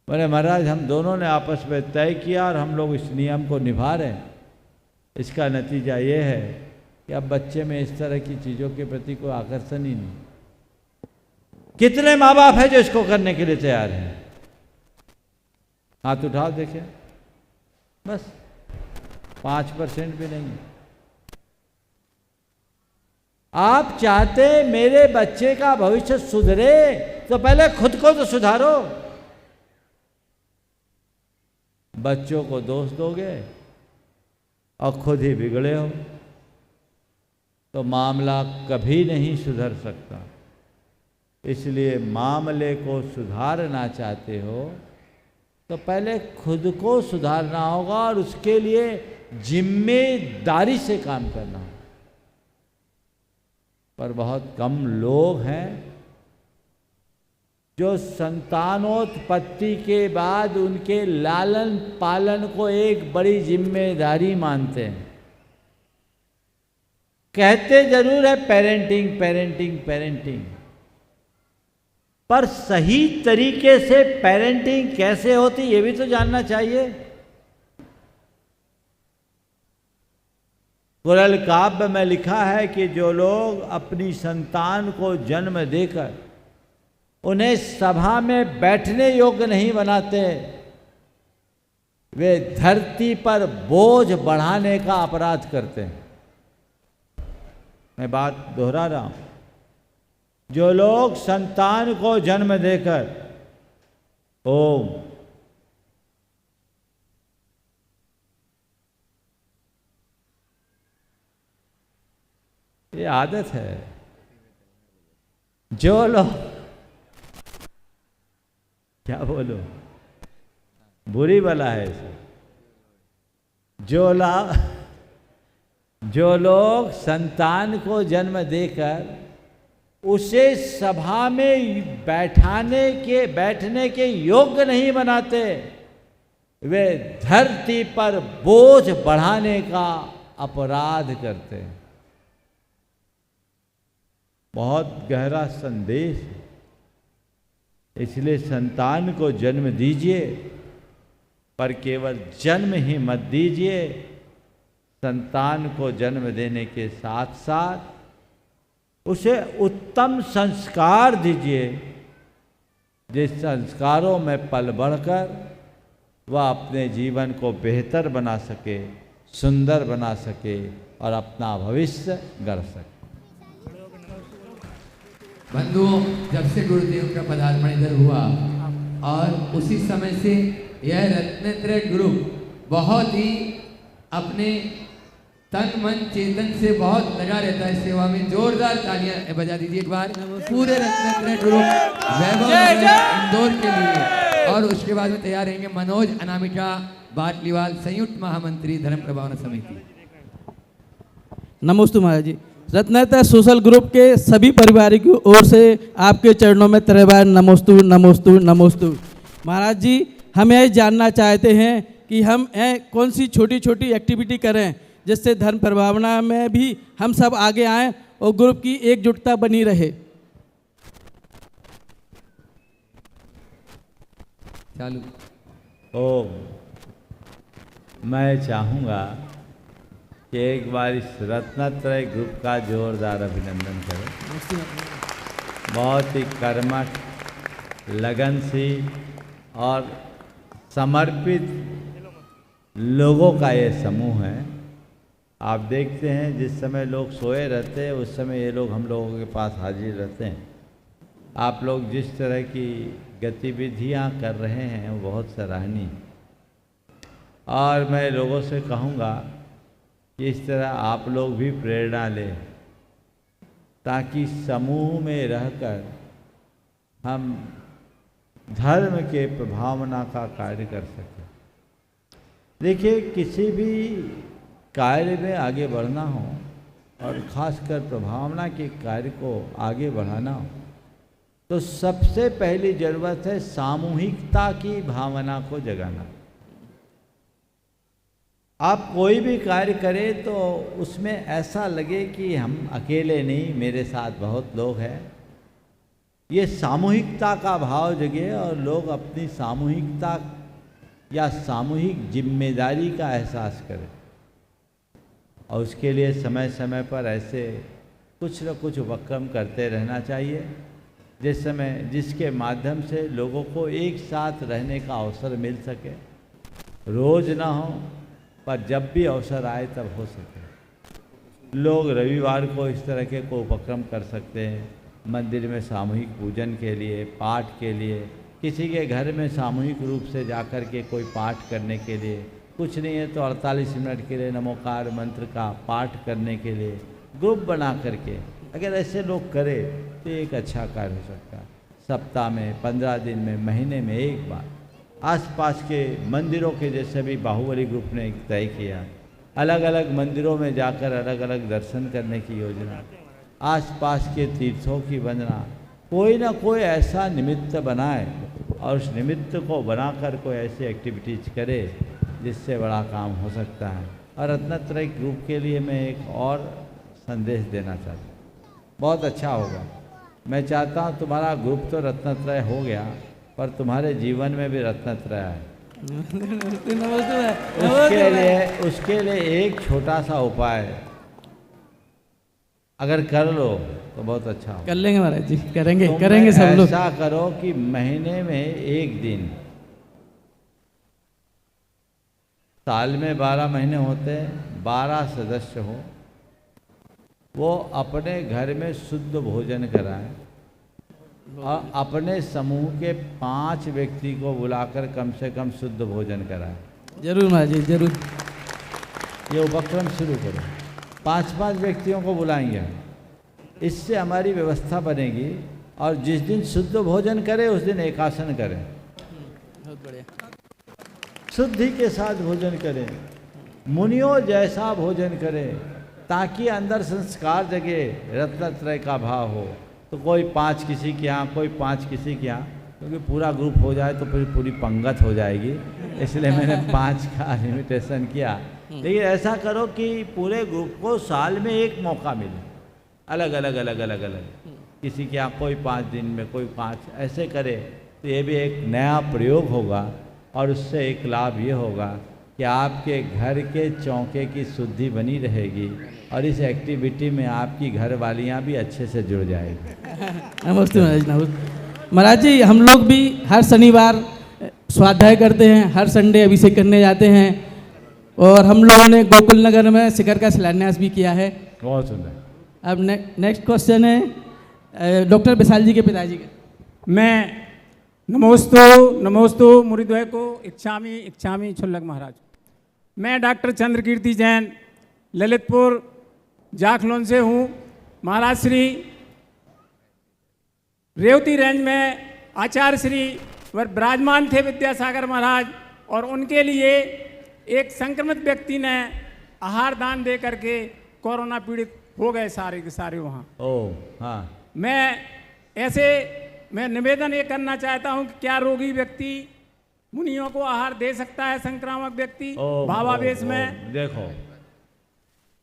बोले महाराज, हम दोनों ने आपस में तय किया और हम लोग इस नियम को निभा रहे हैं। इसका नतीजा ये है कि अब बच्चे में इस तरह की चीज़ों के प्रति कोई आकर्षण ही नहीं। कितने माँ बाप हैं जो इसको करने के लिए तैयार हैं? हाथ उठाओ देखें, बस 5% भी नहीं है। आप चाहते मेरे बच्चे का भविष्य सुधरे तो पहले खुद को तो सुधारो। बच्चों को दोष दोगे और खुद ही बिगड़े हो तो मामला कभी नहीं सुधर सकता। इसलिए मामले को सुधारना चाहते हो तो पहले खुद को सुधारना होगा और उसके लिए जिम्मेदारी से काम करना होगा। पर बहुत कम लोग हैं जो संतानोत्पत्ति के बाद उनके लालन पालन को एक बड़ी जिम्मेदारी मानते हैं। कहते जरूर है पेरेंटिंग पेरेंटिंग पेरेंटिंग, पर सही तरीके से पेरेंटिंग कैसे होती ये भी तो जानना चाहिए। कुरल काव्य में लिखा है कि जो लोग अपनी संतान को जन्म देकर उन्हें सभा में बैठने योग्य नहीं बनाते, वे धरती पर बोझ बढ़ाने का अपराध करते हैं। मैं बात दोहरा रहा हूं, जो लोग संतान को जन्म देकर ओम ये आदत है। जो लोग, क्या बोलो, बुरी बला है इसे। जो लोग संतान को जन्म देकर उसे सभा में बैठने के योग्य नहीं बनाते, वे धरती पर बोझ बढ़ाने का अपराध करते हैं। बहुत गहरा संदेश है। इसलिए संतान को जन्म दीजिए, पर केवल जन्म ही मत दीजिए। संतान को जन्म देने के साथ साथ उसे उत्तम संस्कार दीजिए, जिस संस्कारों में पल बढ़कर वह अपने जीवन को बेहतर बना सके, सुंदर बना सके और अपना भविष्य गढ़ सके। बंधुओं, जब से गुरुदेव का पदार्पण इधर हुआ और उसी समय से यह रत्नत्रय ग्रुप बहुत ही अपने तन मन चेतन से बहुत लगा रहता है सेवा में। जोरदार तालियां बजा दीजिए एक बार पूरे रत्नत्रय ग्रुप वैभव इंदौर के लिए। और उसके बाद में तैयार रहेंगे मनोज अनामिका बाटलीवाल, संयुक्त महामंत्री धर्म प्रभावना समिति। नमस्ते महाराज जी। रत्नत्रय सोशल ग्रुप के सभी परिवार की ओर से आपके चरणों में तरह नमोस्तु नमोस्तु नमोस्तु। महाराज जी, हम यह जानना चाहते हैं कि हम कौन सी छोटी छोटी एक्टिविटी करें जिससे धर्म प्रभावना में भी हम सब आगे आएं और ग्रुप की एकजुटता बनी रहे। चालू। मैं चाहूँगा कि एक बार इस रत्नत्रय ग्रुप का जोरदार अभिनंदन करें। बहुत ही कर्मठ, लगनशील और समर्पित लोगों का ये समूह है। आप देखते हैं जिस समय लोग सोए रहते हैं उस समय ये लोग हम लोगों के पास हाजिर रहते हैं। आप लोग जिस तरह की गतिविधियां कर रहे हैं वो बहुत सराहनीय। और मैं लोगों से कहूँगा कि इस तरह आप लोग भी प्रेरणा लें, ताकि समूह में रहकर हम धर्म के प्रभावना का कार्य कर सकें। देखिए, किसी भी कार्य में आगे बढ़ना हो और ख़ासकर प्रभावना के कार्य को आगे बढ़ाना हो तो सबसे पहली ज़रूरत है सामूहिकता की भावना को जगाना। आप कोई भी कार्य करें तो उसमें ऐसा लगे कि हम अकेले नहीं, मेरे साथ बहुत लोग हैं। ये सामूहिकता का भाव जगे और लोग अपनी सामूहिकता या सामूहिक जिम्मेदारी का एहसास करें। और उसके लिए समय समय पर ऐसे कुछ न कुछ उपक्रम करते रहना चाहिए जिसके माध्यम से लोगों को एक साथ रहने का अवसर मिल सके। रोज़ ना हो, पर जब भी अवसर आए तब हो सके। लोग रविवार को इस तरह के को उपक्रम कर सकते हैं। मंदिर में सामूहिक पूजन के लिए, पाठ के लिए, किसी के घर में सामूहिक रूप से जाकर के कोई पाठ करने के लिए, कुछ नहीं है तो 48 मिनट के लिए नमोकार मंत्र का पाठ करने के लिए ग्रुप बना करके अगर ऐसे लोग करें तो एक अच्छा कार्य हो सकता है। सप्ताह में, 15 दिन में, महीने में एक बार आसपास के मंदिरों के जैसे भी बाहुबली ग्रुप ने तय किया, अलग अलग मंदिरों में जाकर अलग अलग दर्शन करने की योजना, आसपास के तीर्थों की वंदना, कोई ना कोई ऐसा निमित्त बनाए और उस निमित्त को बनाकर कोई ऐसी एक्टिविटीज करे जिससे बड़ा काम हो सकता है। और रत्नत्रय ग्रुप के लिए मैं एक और संदेश देना चाहता हूँ, बहुत अच्छा होगा। मैं चाहता हूँ तुम्हारा ग्रुप तो रत्नत्रय हो गया, पर तुम्हारे जीवन में भी रत्नत्रय है। उसके लिए एक छोटा सा उपाय अगर कर लो तो बहुत अच्छा हो। कर लेंगे महाराज जी, करेंगे सब लोग। ऐसा करो कि महीने में एक दिन, साल में 12 महीने होते हैं, 12 सदस्य हो, वो अपने घर में शुद्ध भोजन कराएं और अपने समूह के 5 व्यक्ति को बुलाकर कम से कम शुद्ध भोजन कराएं। जरूर महाराज जी, जरूर। ये उपक्रम शुरू करो। 5-5 व्यक्तियों को बुलाएंगे इससे हमारी व्यवस्था बनेगी। और जिस दिन शुद्ध भोजन करें उस दिन एकासन करें, बहुत बढ़िया। शुद्धि के साथ भोजन करें, मुनियों जैसा भोजन करें, ताकि अंदर संस्कार जगे, रत्नत्रय का भाव हो। तो कोई 5 किसी के यहाँ, कोई 5 किसी के यहाँ, क्योंकि पूरा ग्रुप हो जाए तो फिर पूरी पंगत हो जाएगी, इसलिए मैंने 5 का लिमिटेशन किया। लेकिन ऐसा करो कि पूरे ग्रुप को साल में एक मौका मिले, अलग अलग अलग अलग अलग, किसी के यहाँ कोई 5 दिन में, कोई 5, ऐसे करे तो ये भी एक नया प्रयोग होगा। और उससे एक लाभ ये होगा कि आपके घर के चौके की शुद्धि बनी रहेगी और इस एक्टिविटी में आपकी घरवालियाँ भी अच्छे से जुड़ जाएगी। नमस्ते महाराज। नमस्ते महाराज जी, हम लोग भी हर शनिवार स्वाध्याय करते हैं, हर संडे अभिषेक करने जाते हैं, और हम लोगों ने गोकुल नगर में शिखर का शिलान्यास भी किया है। बहुत सुंदर। अब नेक्स्ट क्वेश्चन है डॉक्टर विशाल जी के पिताजी का। मैं नमोस्तु नमोस्तु मुरीद्वय को इच्छामी इच्छामी छुल्लक महाराज। मैं डॉक्टर चंद्रकीर्ति जैन ललितपुर जाखलोन से हूँ। महाराज श्री रेवती रेंज में आचार्य श्री विराजमान थे विद्यासागर महाराज, और उनके लिए एक संक्रमित व्यक्ति ने आहार दान दे करके कोरोना पीड़ित हो गए सारे के सारे वहाँ। ओह हाँ। मैं निवेदन ये करना चाहता हूँ कि क्या रोगी व्यक्ति मुनियों को आहार दे सकता है, संक्रामक व्यक्ति भावावेश में? देखो,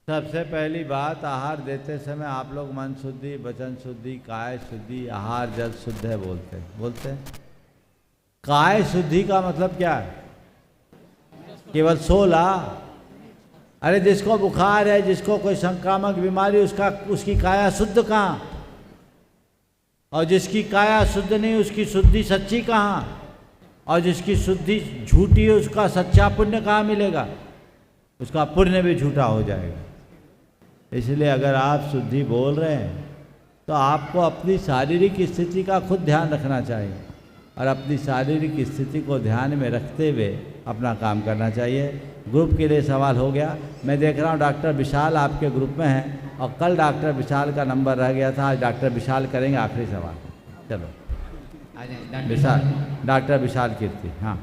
सबसे पहली बात, आहार देते समय आप लोग मन शुद्धि, वचन शुद्धि, काय शुद्धि, आहार जल शुद्ध है बोलते हैं। काय शुद्धि का मतलब क्या है? केवल 16। अरे जिसको बुखार है, जिसको कोई संक्रामक बीमारी, उसकी काया शुद्ध कहाँ? और जिसकी काया शुद्ध नहीं, उसकी शुद्धि सच्ची कहाँ? और जिसकी शुद्धि झूठी है, उसका सच्चा पुण्य कहाँ मिलेगा? उसका पुण्य भी झूठा हो जाएगा। इसलिए अगर आप शुद्धि बोल रहे हैं तो आपको अपनी शारीरिक स्थिति का खुद ध्यान रखना चाहिए, और अपनी शारीरिक स्थिति को ध्यान में रखते हुए अपना काम करना चाहिए। ग्रुप के लिए सवाल हो गया। मैं देख रहा हूँ डॉक्टर विशाल आपके ग्रुप में हैं, और कल डॉक्टर विशाल का नंबर रह गया था, आज डॉक्टर विशाल करेंगे आखिरी सवाल। चलो विशाल, डॉक्टर विशाल कीर्ति। हाँ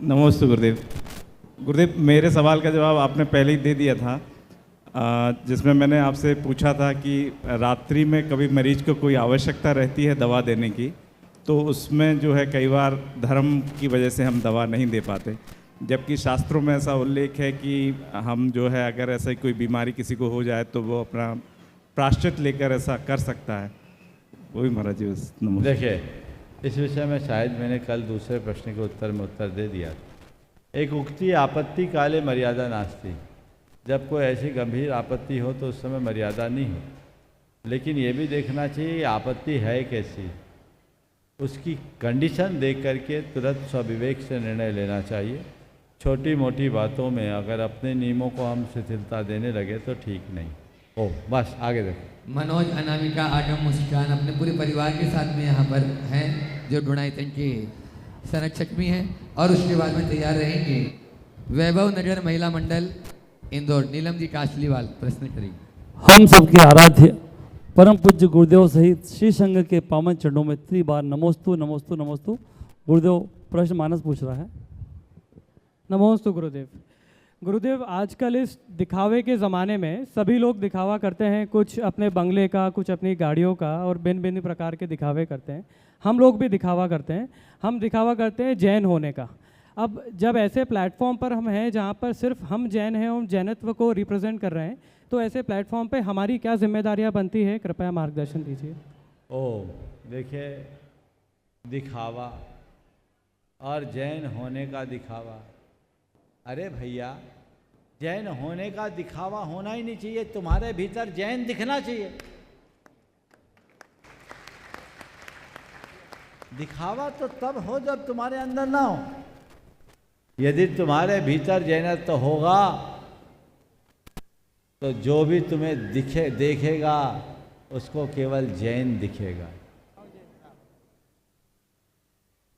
नमस्ते गुरुदेव। गुरुदेव, मेरे सवाल का जवाब आपने पहले ही दे दिया था, जिसमें मैंने आपसे पूछा था कि रात्रि में कभी मरीज को कोई आवश्यकता रहती है दवा देने की, तो उसमें जो है कई बार धर्म की वजह से हम दवा नहीं दे पाते, जबकि शास्त्रों में ऐसा उल्लेख है कि हम जो है अगर ऐसा कोई बीमारी किसी को हो जाए तो वो अपना प्रायश्चित लेकर ऐसा कर सकता है। वही महाराज जी बस। देखिए, इस विषय में शायद मैंने कल दूसरे प्रश्न के उत्तर में उत्तर दे दिया। एक उक्ति, आपत्ति काले मर्यादा नास्ति। जब कोई ऐसी गंभीर आपत्ति हो तो उस समय मर्यादा नहीं हो, लेकिन ये भी देखना चाहिए आपत्ति है कैसी, उसकी कंडीशन देख करके तुरंत स्वविवेक से निर्णय लेना चाहिए। छोटी मोटी बातों में अगर अपने नियमों को हम शिथिलता देने लगे तो ठीक नहीं। ओ बस आगे देखो। मनोज अनामिका आगम मुस्कान अपने पूरे परिवार के साथ में यहाँ पर हैं, जो ढूंढाइतन के संरक्षक भी हैं, और उसके बाद में तैयार रहेंगे वैभव नगर महिला मंडल इंदौर। नीलम जी काशलीवाल प्रश्न करेंगे। हम सबके आराध्य परम पूज्य गुरुदेव सहित श्री संघ के पावन चरणों में 3 बार नमोस्तु नमोस्तु नमोस्तु। गुरुदेव प्रश्न मानस पूछ रहा है। नमोस्तु गुरुदेव। गुरुदेव, आजकल इस दिखावे के ज़माने में सभी लोग दिखावा करते हैं, कुछ अपने बंगले का, कुछ अपनी गाड़ियों का, और भिन्न भिन्न प्रकार के दिखावे करते हैं। हम लोग भी दिखावा करते हैं। हम दिखावा करते हैं जैन होने का। अब जब ऐसे प्लेटफॉर्म पर हम हैं जहाँ पर सिर्फ हम जैन हैं और जैनत्व को रिप्रेजेंट कर रहे हैं, तो ऐसे प्लेटफॉर्म पे हमारी क्या जिम्मेदारियाँ बनती है, कृपया मार्गदर्शन दीजिए। देखिए, दिखावा और जैन होने का दिखावा, अरे भैया, जैन होने का दिखावा होना ही नहीं चाहिए। तुम्हारे भीतर जैन दिखना चाहिए। दिखावा तो तब हो जब तुम्हारे अंदर ना हो। यदि तुम्हारे भीतर जैनत्व होगा तो जो भी तुम्हें देखेगा उसको केवल जैन दिखेगा।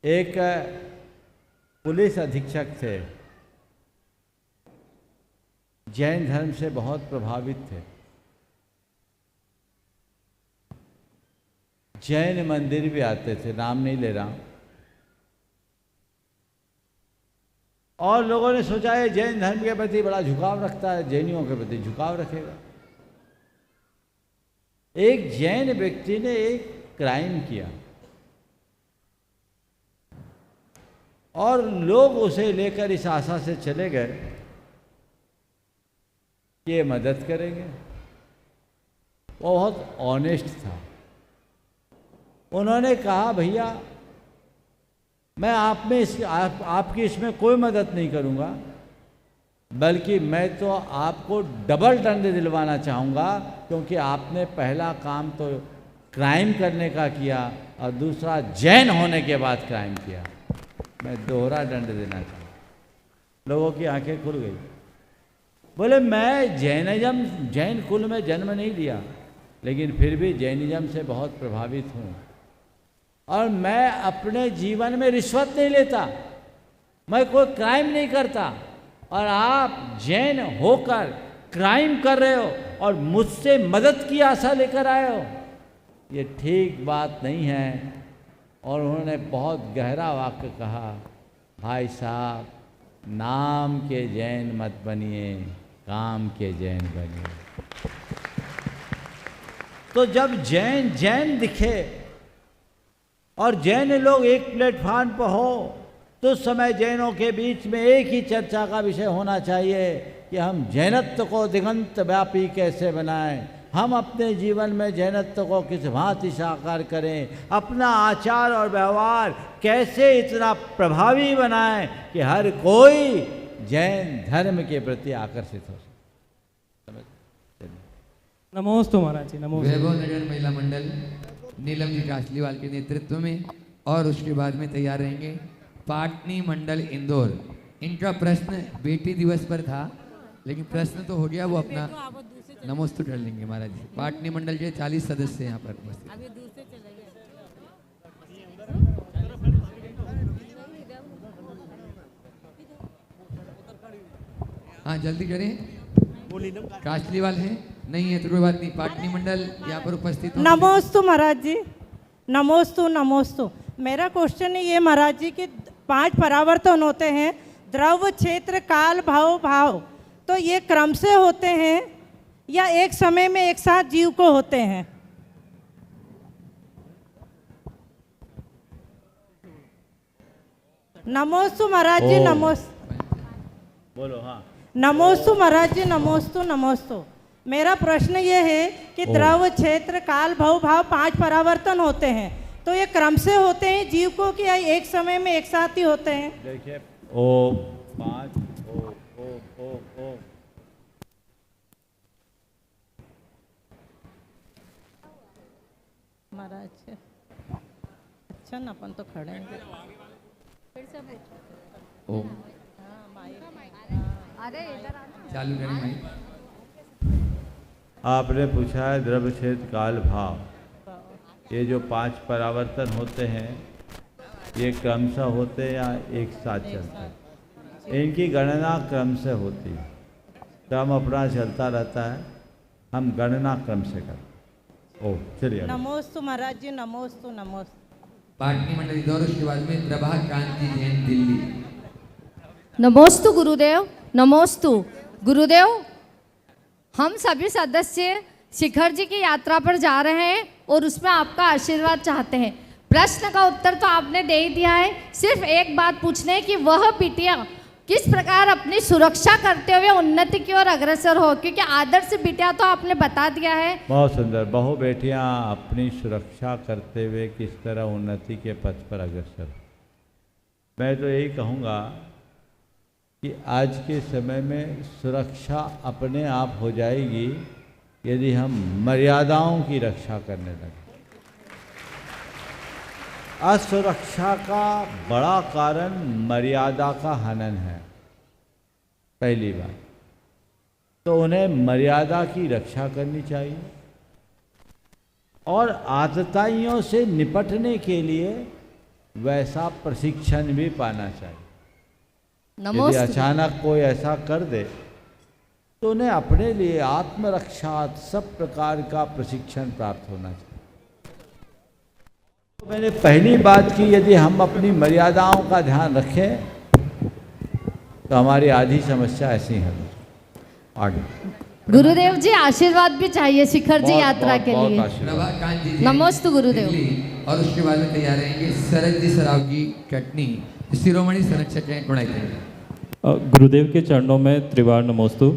एक पुलिस अधीक्षक थे, जैन धर्म से बहुत प्रभावित थे, जैन मंदिर भी आते थे, नाम नहीं ले रहा हूं, और लोगों ने सोचा है जैन धर्म के प्रति बड़ा झुकाव रखता है, जैनियों के प्रति झुकाव रखेगा। एक जैन व्यक्ति ने एक क्राइम किया और लोग उसे लेकर इस आशा से चले गए कि ये मदद करेंगे। वो बहुत ऑनेस्ट था। उन्होंने कहा भैया मैं आप में आपकी इसमें कोई मदद नहीं करूंगा, बल्कि मैं तो आपको डबल दंड दिलवाना चाहूँगा, क्योंकि आपने पहला काम तो क्राइम करने का किया और दूसरा जैन होने के बाद क्राइम किया। मैं दोहरा दंड देना चाहूँ। लोगों की आंखें खुल गई। बोले मैं जैन कुल में जन्म नहीं लिया, लेकिन फिर भी जैनिज्म से बहुत प्रभावित हूँ और मैं अपने जीवन में रिश्वत नहीं लेता, मैं कोई क्राइम नहीं करता, और आप जैन होकर क्राइम कर रहे हो और मुझसे मदद की आशा लेकर आए हो, ये ठीक बात नहीं है। और उन्होंने बहुत गहरा वाक्य कहा, भाई साहब नाम के जैन मत बनिए, काम के जैन बनिए। तो जब जैन दिखे और जैन लोग एक प्लेटफॉर्म पर हो, तो उस समय जैनों के बीच में एक ही चर्चा का विषय होना चाहिए कि हम जैनत्व को दिगंत व्यापी कैसे बनाएं, हम अपने जीवन में जैनत्व को किस भांति साकार करें, अपना आचार और व्यवहार कैसे इतना प्रभावी बनाएं कि हर कोई जैन धर्म के प्रति आकर्षित हो। नमोस्तु महाराज जी, नमोस्तु। वैभव नगर महिला मंडल नीलम जी कासलीवाल के नेतृत्व में और उसके बाद में तैयार रहेंगे पाटनी मंडल इंदौर। इनका प्रश्न बेटी दिवस पर था, लेकिन प्रश्न तो हो गया, वो अपना नमोस्तु कर लेंगे महाराज जी। पाटनी मंडल के 40 सदस्य यहाँ पर हाँ जल्दी करें। कासलीवाल हैं? नहीं है तो कोई बात नहीं। पाटनी मंडल यहाँ पर उपस्थित। नमोस्तु महाराज जी, नमोस्तु नमोस्तु। मेरा क्वेश्चन ये महाराज जी कि 5 परावर्तन होते हैं, द्रव्य क्षेत्र काल भाव भाव, तो ये क्रम से होते हैं या एक समय में एक साथ जीव को होते हैं? नमोस्तु महाराज जी, नमोस्तु। बोलो। हाँ नमोस्तु महाराज जी, नमोस्तु नमोस्तु। मेरा प्रश्न ये है कि द्रव्य क्षेत्र काल भाव भाव 5 परावर्तन होते हैं, तो ये क्रम से होते हैं जीव को कि एक समय में एक साथ ही होते हैं? देखिए ओ 5 ओ महाराज अच्छा ना, अपन तो खड़े हैं। फिर से ओम चालू करें भाई। आपने पूछा है द्रव्य क्षेत्र काल भाव, ये जो 5 परावर्तन होते हैं ये क्रम से होते हैं या एक साथ चलते हैं? इनकी गणना क्रम से होती है, क्रम अपना चलता रहता है, हम गणना क्रम से करते। ओ चलिए। नमोस्तु महाराज जी, नमोस्तु नमोस्तु। पाटनी मंडल इंदौर, उसके बाद में प्रभा कांति जैन दिल्ली। नमोस्तु गुरुदेव, नमोस्तु गुरुदेव। हम सभी सदस्य शिखर जी की यात्रा पर जा रहे हैं और उसमें आपका आशीर्वाद चाहते हैं। प्रश्न का उत्तर तो आपने दे ही दिया है, सिर्फ एक बात पूछने की वह बिटिया किस प्रकार अपनी सुरक्षा करते हुए उन्नति की ओर अग्रसर हो, क्योंकि आदर्श बिटिया तो आपने बता दिया है। बहुत सुंदर। बहु बेटियां अपनी सुरक्षा करते हुए किस तरह उन्नति के पथ पर अग्रसर। मैं तो यही कहूँगा कि आज के समय में सुरक्षा अपने आप हो जाएगी यदि हम मर्यादाओं की रक्षा करने लगें। असुरक्षा का बड़ा कारण मर्यादा का हनन है, पहली बात तो उन्हें मर्यादा की रक्षा करनी चाहिए और आतताइयों से निपटने के लिए वैसा प्रशिक्षण भी पाना चाहिए। यदि अचानक कोई ऐसा कर दे तो उन्हें अपने लिए आत्मरक्षा सब प्रकार का प्रशिक्षण प्राप्त होना चाहिए। मैंने पहली बात की, यदि हम अपनी मर्यादाओं का ध्यान रखें तो हमारी आधी समस्या ऐसी है। आगे गुरुदेव जी आशीर्वाद भी चाहिए शिखर जी यात्रा के लिए। प्रभाकांत जी नमोस्तु गुरुदेव। दिल्ली, और उसके बाद में तैयार रहेंगे शरद जी सरावगी कटनी, शिरोमणि संरक्षक हैं गुणाई। गुरुदेव के चरणों में त्रिवार नमोस्तु।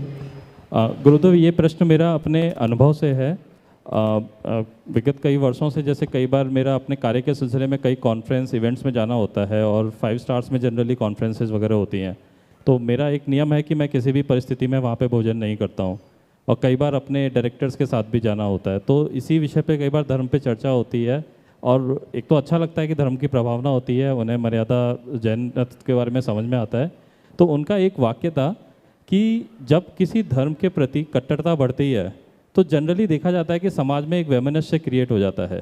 गुरुदेव, ये प्रश्न मेरा अपने अनुभव से है। विगत कई वर्षों से जैसे कई बार मेरा अपने कार्य के सिलसिले में कई कॉन्फ्रेंस इवेंट्स में जाना होता है और 5 स्टार्स में जनरली कॉन्फ्रेंसेस वगैरह होती हैं, तो मेरा एक नियम है कि मैं किसी भी परिस्थिति में वहाँ पे भोजन नहीं करता हूँ, और कई बार अपने डायरेक्टर्स के साथ भी जाना होता है। तो इसी विषय पे कई बार धर्म पे चर्चा होती है, और एक तो अच्छा लगता है कि धर्म की प्रभावना होती है, उन्हें मर्यादा जैन के बारे में समझ में आता है। तो उनका एक वाक्य था कि जब किसी धर्म के प्रति कट्टरता बढ़ती है तो जनरली देखा जाता है कि समाज में एक वैमनस्य क्रिएट हो जाता है।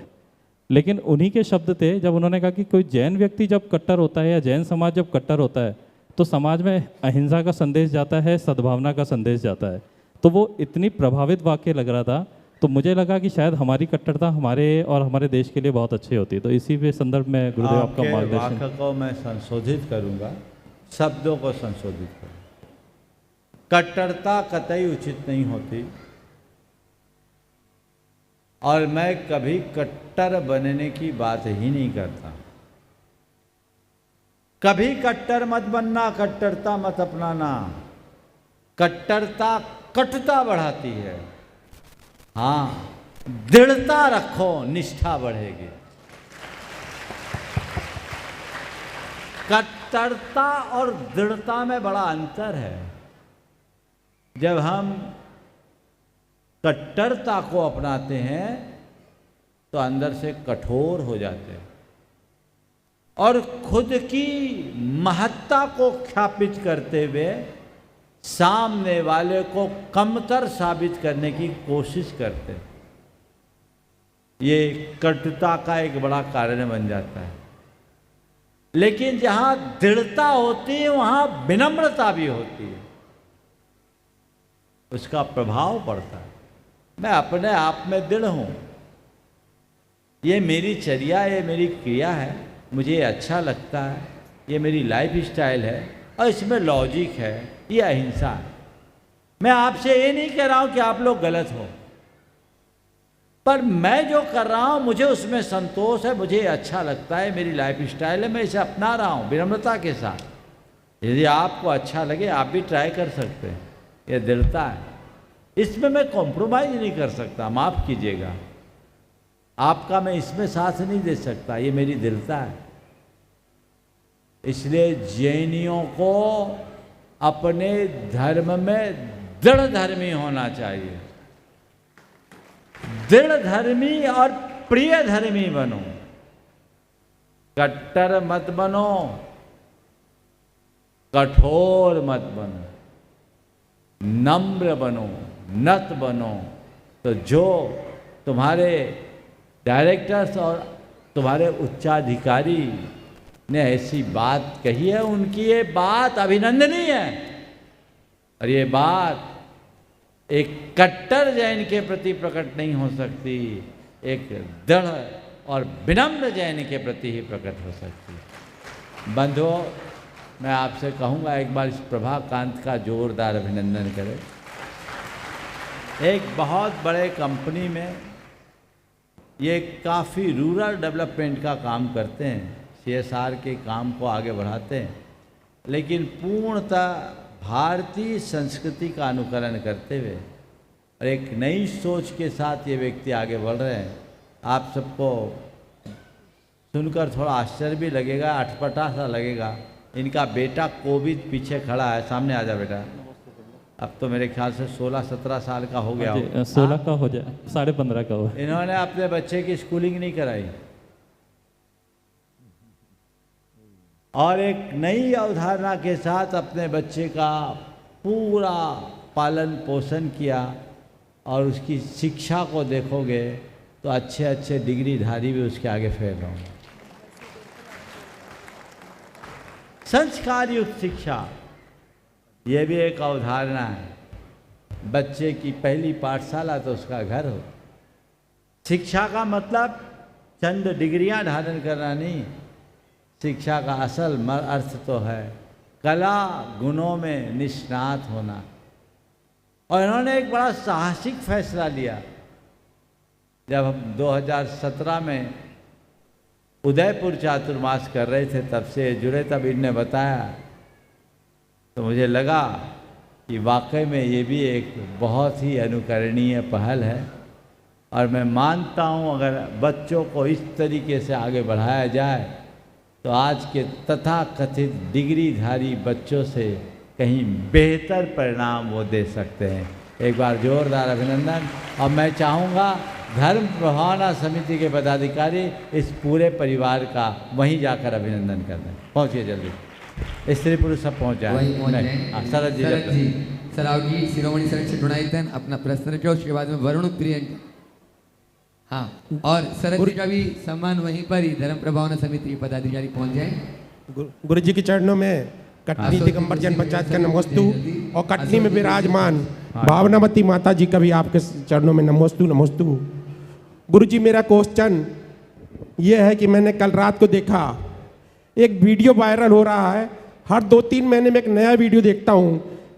लेकिन उन्हीं के शब्द थे जब उन्होंने कहा कि कोई जैन व्यक्ति जब कट्टर होता है या जैन समाज जब कट्टर होता है तो समाज में अहिंसा का संदेश जाता है, सद्भावना का संदेश जाता है। तो वो इतनी प्रभावित वाक्य लग रहा था, तो मुझे लगा कि शायद हमारी कट्टरता हमारे और हमारे देश के लिए बहुत अच्छी होती है। तो इसी के संदर्भ में गुरुदेव आपका मार्गदर्शन। वाक्य को मैं संशोधित करूंगा, शब्दों को संशोधित करूंगा। कट्टरता कतई उचित नहीं होती, और मैं कभी कट्टर बनने की बात ही नहीं करता। कभी कट्टर मत बनना, कट्टरता मत अपनाना। कट्टरता कटुता बढ़ाती है। हाँ, दृढ़ता रखो, निष्ठा बढ़ेगी। कट्टरता और दृढ़ता में बड़ा अंतर है। जब हम कट्टरता को अपनाते हैं तो अंदर से कठोर हो जाते हैं और खुद की महत्ता को ख्यापित करते हुए सामने वाले को कमतर साबित करने की कोशिश करते हैं। ये कटुता का एक बड़ा कारण बन जाता है। लेकिन जहां दृढ़ता होती है वहां विनम्रता भी होती है, उसका प्रभाव पड़ता है। मैं अपने आप में दृढ़ हूं, ये मेरी चर्या, ये मेरी क्रिया है, मुझे अच्छा लगता है, ये मेरी लाइफ स्टाइल है और इसमें लॉजिक है, ये अहिंसा है। मैं आपसे ये नहीं कह रहा हूं कि आप लोग गलत हो, पर मैं जो कर रहा हूं मुझे उसमें संतोष है, मुझे अच्छा लगता है, मेरी लाइफ स्टाइल है, मैं इसे अपना रहा हूं विनम्रता के साथ। यदि आपको अच्छा लगे आप भी ट्राई कर सकते हैं, ये दृढ़ता है। इसमें मैं कॉम्प्रोमाइज नहीं कर सकता, माफ़ कीजिएगा, आपका मैं इसमें साथ नहीं दे सकता, ये मेरी दृढ़ता है। इसलिए जैनियों को अपने धर्म में दृढ़ धर्मी होना चाहिए। दृढ़ धर्मी और प्रिय धर्मी बनो, कट्टर मत बनो, कठोर मत बनो, नम्र बनो, नत बनो। तो जो तुम्हारे डायरेक्टर्स और तुम्हारे उच्चाधिकारी ने ऐसी बात कही है, उनकी ये बात अभिनंदनीय है, और ये बात एक कट्टर जैन के प्रति प्रकट नहीं हो सकती, एक दृढ़ और विनम्र जैन के प्रति ही प्रकट हो सकती। बंधुओं, मैं आपसे कहूँगा एक बार इस प्रभाकांत का जोरदार अभिनंदन करें। एक बहुत बड़े कंपनी में ये काफ़ी रूरल डेवलपमेंट का काम करते हैं, CSR के काम को आगे बढ़ाते हैं, लेकिन पूर्णतः भारतीय संस्कृति का अनुकरण करते हुए और एक नई सोच के साथ ये व्यक्ति आगे बढ़ रहे हैं। आप सबको सुनकर थोड़ा आश्चर्य भी लगेगा, अटपटा सा लगेगा। इनका बेटा कोविद पीछे खड़ा है, सामने आ जा बेटा। अब तो मेरे ख्याल से 16-17 साल का हो गया हो। 16 का हो जाए, 15.5 का हो। इन्होंने अपने बच्चे की स्कूलिंग नहीं कराई और एक नई अवधारणा के साथ अपने बच्चे का पूरा पालन पोषण किया, और उसकी शिक्षा को देखोगे तो अच्छे अच्छे डिग्रीधारी भी उसके आगे फेल होंगे। संस्कार युक्त शिक्षा, ये भी एक अवधारणा है। बच्चे की पहली पाठशाला तो उसका घर हो। शिक्षा का मतलब चंद डिग्रियां धारण करना नहीं, शिक्षा का असल अर्थ तो है कला गुणों में निष्णात होना। और इन्होंने एक बड़ा साहसिक फैसला लिया। जब हम 2017 में उदयपुर चातुर्मास कर रहे थे, तब से जुड़े, तब इनने बताया तो मुझे लगा कि वाकई में ये भी एक बहुत ही अनुकरणीय पहल है। और मैं मानता हूँ अगर बच्चों को इस तरीके से आगे बढ़ाया जाए तो आज के तथाकथित डिग्रीधारी बच्चों से कहीं बेहतर परिणाम वो दे सकते हैं। एक बार जोरदार अभिनंदन। और मैं चाहूँगा धर्म प्रभावना समिति के पदाधिकारी इस पूरे परिवार का वहीं जाकर अभिनंदन कर दें। पहुँचिए जल्दी, स्त्री पुरुष सब पहुँच जाए। शरद जी सराव जी शिरोमणि संरक्षक गुणायतन अपना प्रश्न रखे, उसके बाद में वरुण प्रियंक, हाँ, और शरद जी का भी सम्मान वहीं पर ही धर्म प्रभावना समिति के पदाधिकारी पहुँच जाए। गुरु जी के चरणों में कटनी दिगंबर जन पंचायत का नमोस्तु और कटनी में विराजमान भावनावती माता जी का भी आपके चरणों में नमोस्तु नमोस्तु। गुरु जी मेरा क्वेश्चन ये है कि मैंने कल रात को देखा एक वीडियो वायरल हो रहा है। हर 2-3 महीने में एक नया वीडियो देखता हूँ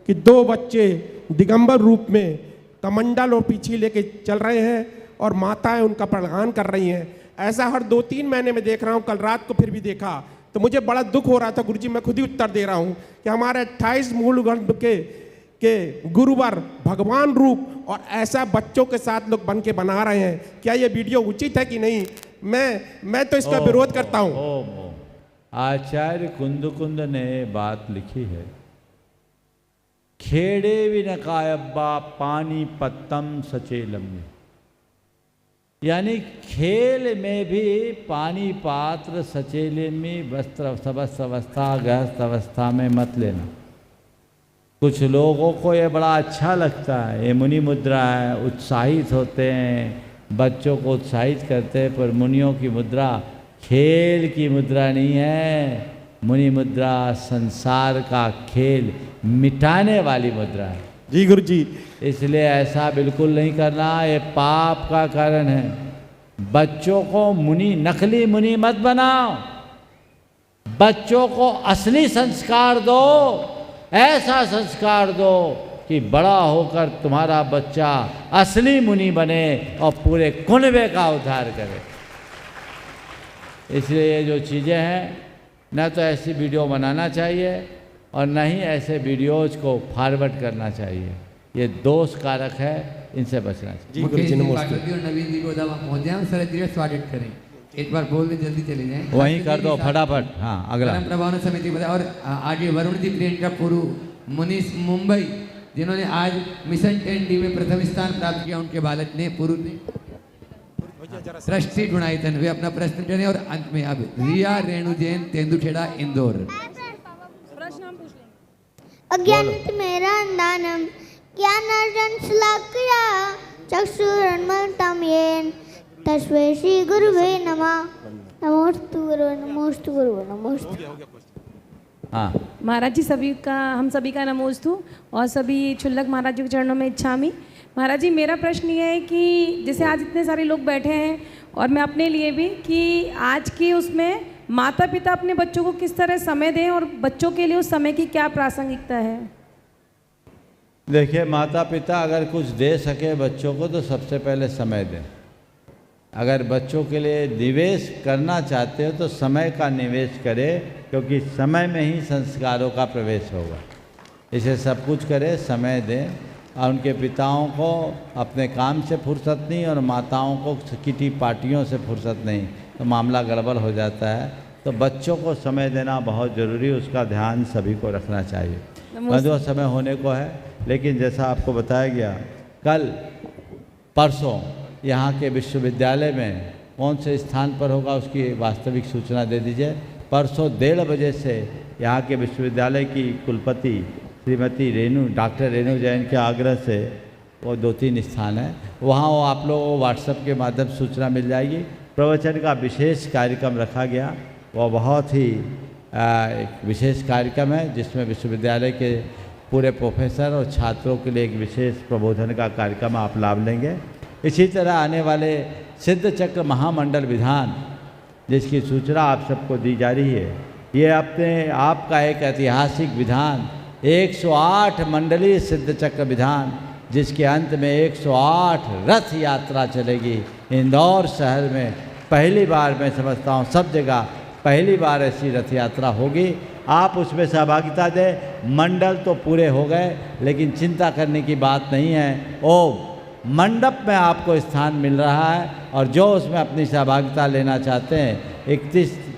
कि 2 बच्चे दिगंबर रूप में कमंडल और पीछे लेके चल रहे हैं और माताएं उनका प्रणाम कर रही हैं। ऐसा हर 2-3 महीने में देख रहा हूँ। कल रात को फिर भी देखा तो मुझे बड़ा दुख हो रहा था। गुरुजी मैं खुद ही उत्तर दे रहा हूँ कि हमारे 28 मूल ग्रंथ के गुरुवर भगवान रूप और ऐसा बच्चों के साथ लोग बन के बना रहे हैं। क्या ये वीडियो उचित है कि नहीं? मैं तो इसका विरोध करता हूँ। आचार्य कुंद ने बात लिखी है, खेड़े विनकायब्बा पानी पत्तम सचेलम, यानी खेल में भी पानी पात्र सचेले में वस्त्र सबस्त अवस्था गृहस्थ अवस्था में मत लेना। कुछ लोगों को ये बड़ा अच्छा लगता है, ये मुनि मुद्रा है, उत्साहित होते हैं, बच्चों को उत्साहित करते हैं, पर मुनियों की मुद्रा खेल की मुद्रा नहीं है। मुनि मुद्रा संसार का खेल मिटाने वाली मुद्रा है। जी गुरु जी, इसलिए ऐसा बिल्कुल नहीं करना, ये पाप का कारण है। बच्चों को मुनि नकली मुनि मत बनाओ, बच्चों को असली संस्कार दो, ऐसा संस्कार दो कि बड़ा होकर तुम्हारा बच्चा असली मुनि बने और पूरे कुनबे का उद्धार करे। इसलिए ये जो चीज़ें हैं, न तो ऐसी वीडियो बनाना चाहिए और न ही ऐसे वीडियोज को फॉरवर्ड करना चाहिए। ये दोष कारक है, इनसे बचना चाहिए। मुकेश जी और नवीन जी को दवा पहुँच जाए, शरद जी का स्वागत करें। एक बार बोल दें, जल्दी चले जाएं। वहीं कर दो फटाफट। हाँ, अगला धर्म प्रभावना समिति बताया। और आगे वरुण जी प्रियंका पुरु मुनीष मुंबई, जिन्होंने आज मिशन 10D में प्रथम स्थान प्राप्त किया, उनके बालक ने पुरु ने ट्रस्टी गुणायतन, वे अपना प्रश्न करें। और अंत में अब रिया रेणु जैन, तेंदुखेड़ा, इंदौर। अज्ञानित मेरा दानम ज्ञानार्जन श्लाघया चक्षुरुन्मिलितं येन तस्मै श्री गुरुवे नमः। नमोस्तु गुरुवे नमोस्तु गुरुवे नमोस्तु। हाँ महाराज जी, हम सभी का नमोस्तु और सभी क्षुल्लक महाराज जी के चरणों में इच्छामि। महाराज जी, मेरा प्रश्न ये है कि जैसे आज इतने सारे लोग बैठे हैं और मैं अपने लिए भी, कि आज की उसमें माता पिता अपने बच्चों को किस तरह समय दें और बच्चों के लिए उस समय की क्या प्रासंगिकता है? देखिए, माता पिता अगर कुछ दे सके बच्चों को तो सबसे पहले समय दें। अगर बच्चों के लिए निवेश करना चाहते हो तो समय का निवेश करें, क्योंकि समय में ही संस्कारों का प्रवेश होगा। इसे सब कुछ करें, समय दें। और उनके पिताओं को अपने काम से फुर्सत नहीं और माताओं को किटी पार्टियों से फुर्सत नहीं, तो मामला गड़बड़ हो जाता है। तो बच्चों को समय देना बहुत ज़रूरी, उसका ध्यान सभी को रखना चाहिए। बंधुआ समय होने को है, लेकिन जैसा आपको बताया गया, कल परसों यहाँ के विश्वविद्यालय में कौन से स्थान पर होगा उसकी वास्तविक सूचना दे दीजिए। परसों 1:30 बजे से यहाँ के विश्वविद्यालय की कुलपति श्रीमती डॉक्टर रेणु जैन के आग्रह से वो 2-3 स्थान है, वहाँ वो आप लोगों को व्हाट्सएप के माध्यम से सूचना मिल जाएगी। प्रवचन का विशेष कार्यक्रम रखा गया, वो बहुत ही एक विशेष कार्यक्रम है, जिसमें विश्वविद्यालय के पूरे प्रोफेसर और छात्रों के लिए एक विशेष प्रबोधन का कार्यक्रम आप लाभ लेंगे। इसी तरह आने वाले सिद्ध चक्र महामंडल विधान, जिसकी सूचना आप सबको दी जा रही है, ये अपने आपका एक ऐतिहासिक विधान 108 मंडलीय सिद्ध चक्र विधान, जिसके अंत में 108 रथ यात्रा चलेगी इंदौर शहर में। पहली बार मैं समझता हूँ सब जगह पहली बार ऐसी रथ यात्रा होगी। आप उसमें सहभागिता दें। मंडल तो पूरे हो गए, लेकिन चिंता करने की बात नहीं है। मंडप में आपको स्थान मिल रहा है, और जो उसमें अपनी सहभागिता लेना चाहते हैं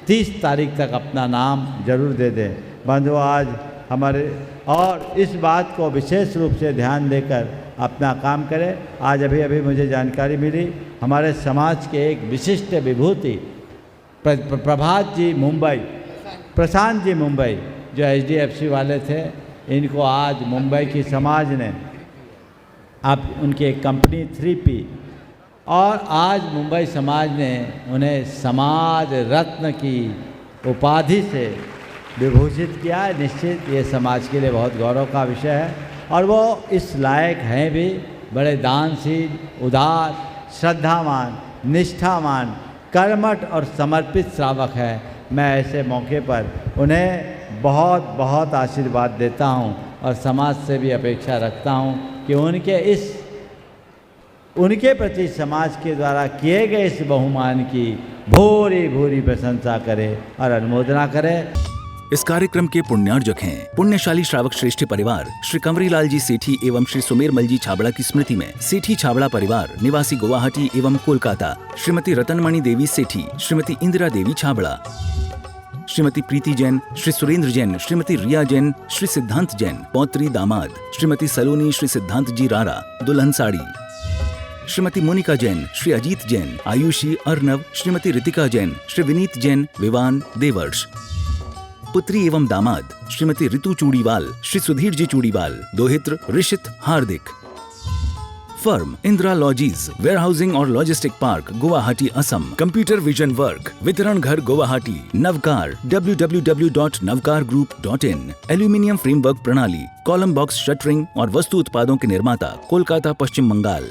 30 तारीख तक अपना नाम जरूर दे दें। बंधुओं, आज हमारे और इस बात को विशेष रूप से ध्यान देकर अपना काम करें। आज अभी मुझे जानकारी मिली, हमारे समाज के एक विशिष्ट विभूति प्रभात जी मुंबई, प्रशांत जी मुंबई, जो HDFC वाले थे, इनको आज मुंबई की समाज ने, आप उनकी एक कंपनी 3P, और आज मुंबई समाज ने उन्हें समाज रत्न की उपाधि से विभूषित किया है। निश्चित ये समाज के लिए बहुत गौरव का विषय है, और वो इस लायक हैं भी। बड़े दानशील, उदार, श्रद्धावान, निष्ठावान, कर्मठ और समर्पित श्रावक है। मैं ऐसे मौके पर उन्हें बहुत बहुत आशीर्वाद देता हूं, और समाज से भी अपेक्षा रखता हूं कि उनके प्रति समाज के द्वारा किए गए इस बहुमान की भूरी भूरी प्रशंसा करे और अनुमोदना करे। इस कार्यक्रम के पुण्यार्जक हैं पुण्यशाली श्रावक श्रेष्ठी परिवार श्री कंवरीलाल जी सेठी एवं श्री सुमेरमल जी छाबड़ा की स्मृति में सेठी छाबड़ा परिवार निवासी गुवाहाटी एवं कोलकाता, श्रीमती रतनमणि देवी सेठी, श्रीमती इंदिरा देवी छाबड़ा, श्रीमती प्रीति जैन, श्री सुरेंद्र जैन, श्रीमती रिया जैन, श्री सिद्धांत जैन, पौत्री दामाद, श्रीमती सलोनी, श्री सिद्धांत जी रारा, दुल्हन साड़ी, श्रीमती मोनिका जैन, श्री अजीत जैन, आयुषी अर्नव, श्रीमती रितिका जैन, श्री विनीत जैन, विवान देवर्ष, पुत्री एवं दामाद श्रीमती ऋतु चूड़ीवाल, श्री सुधीर जी चूड़ीवाल, दोहित्र ऋषित हार्दिक। फर्म इंदिरा लॉजीज, वेयरहाउसिंग और logistic park, Guwahati, Assam. Computer vision work, वितरण घर Guwahati. Navkar, www.navkargroup.in। Aluminium framework प्रणाली, कॉलम बॉक्स शटरिंग और वस्तु उत्पादों के निर्माता, कोलकाता, पश्चिम बंगाल।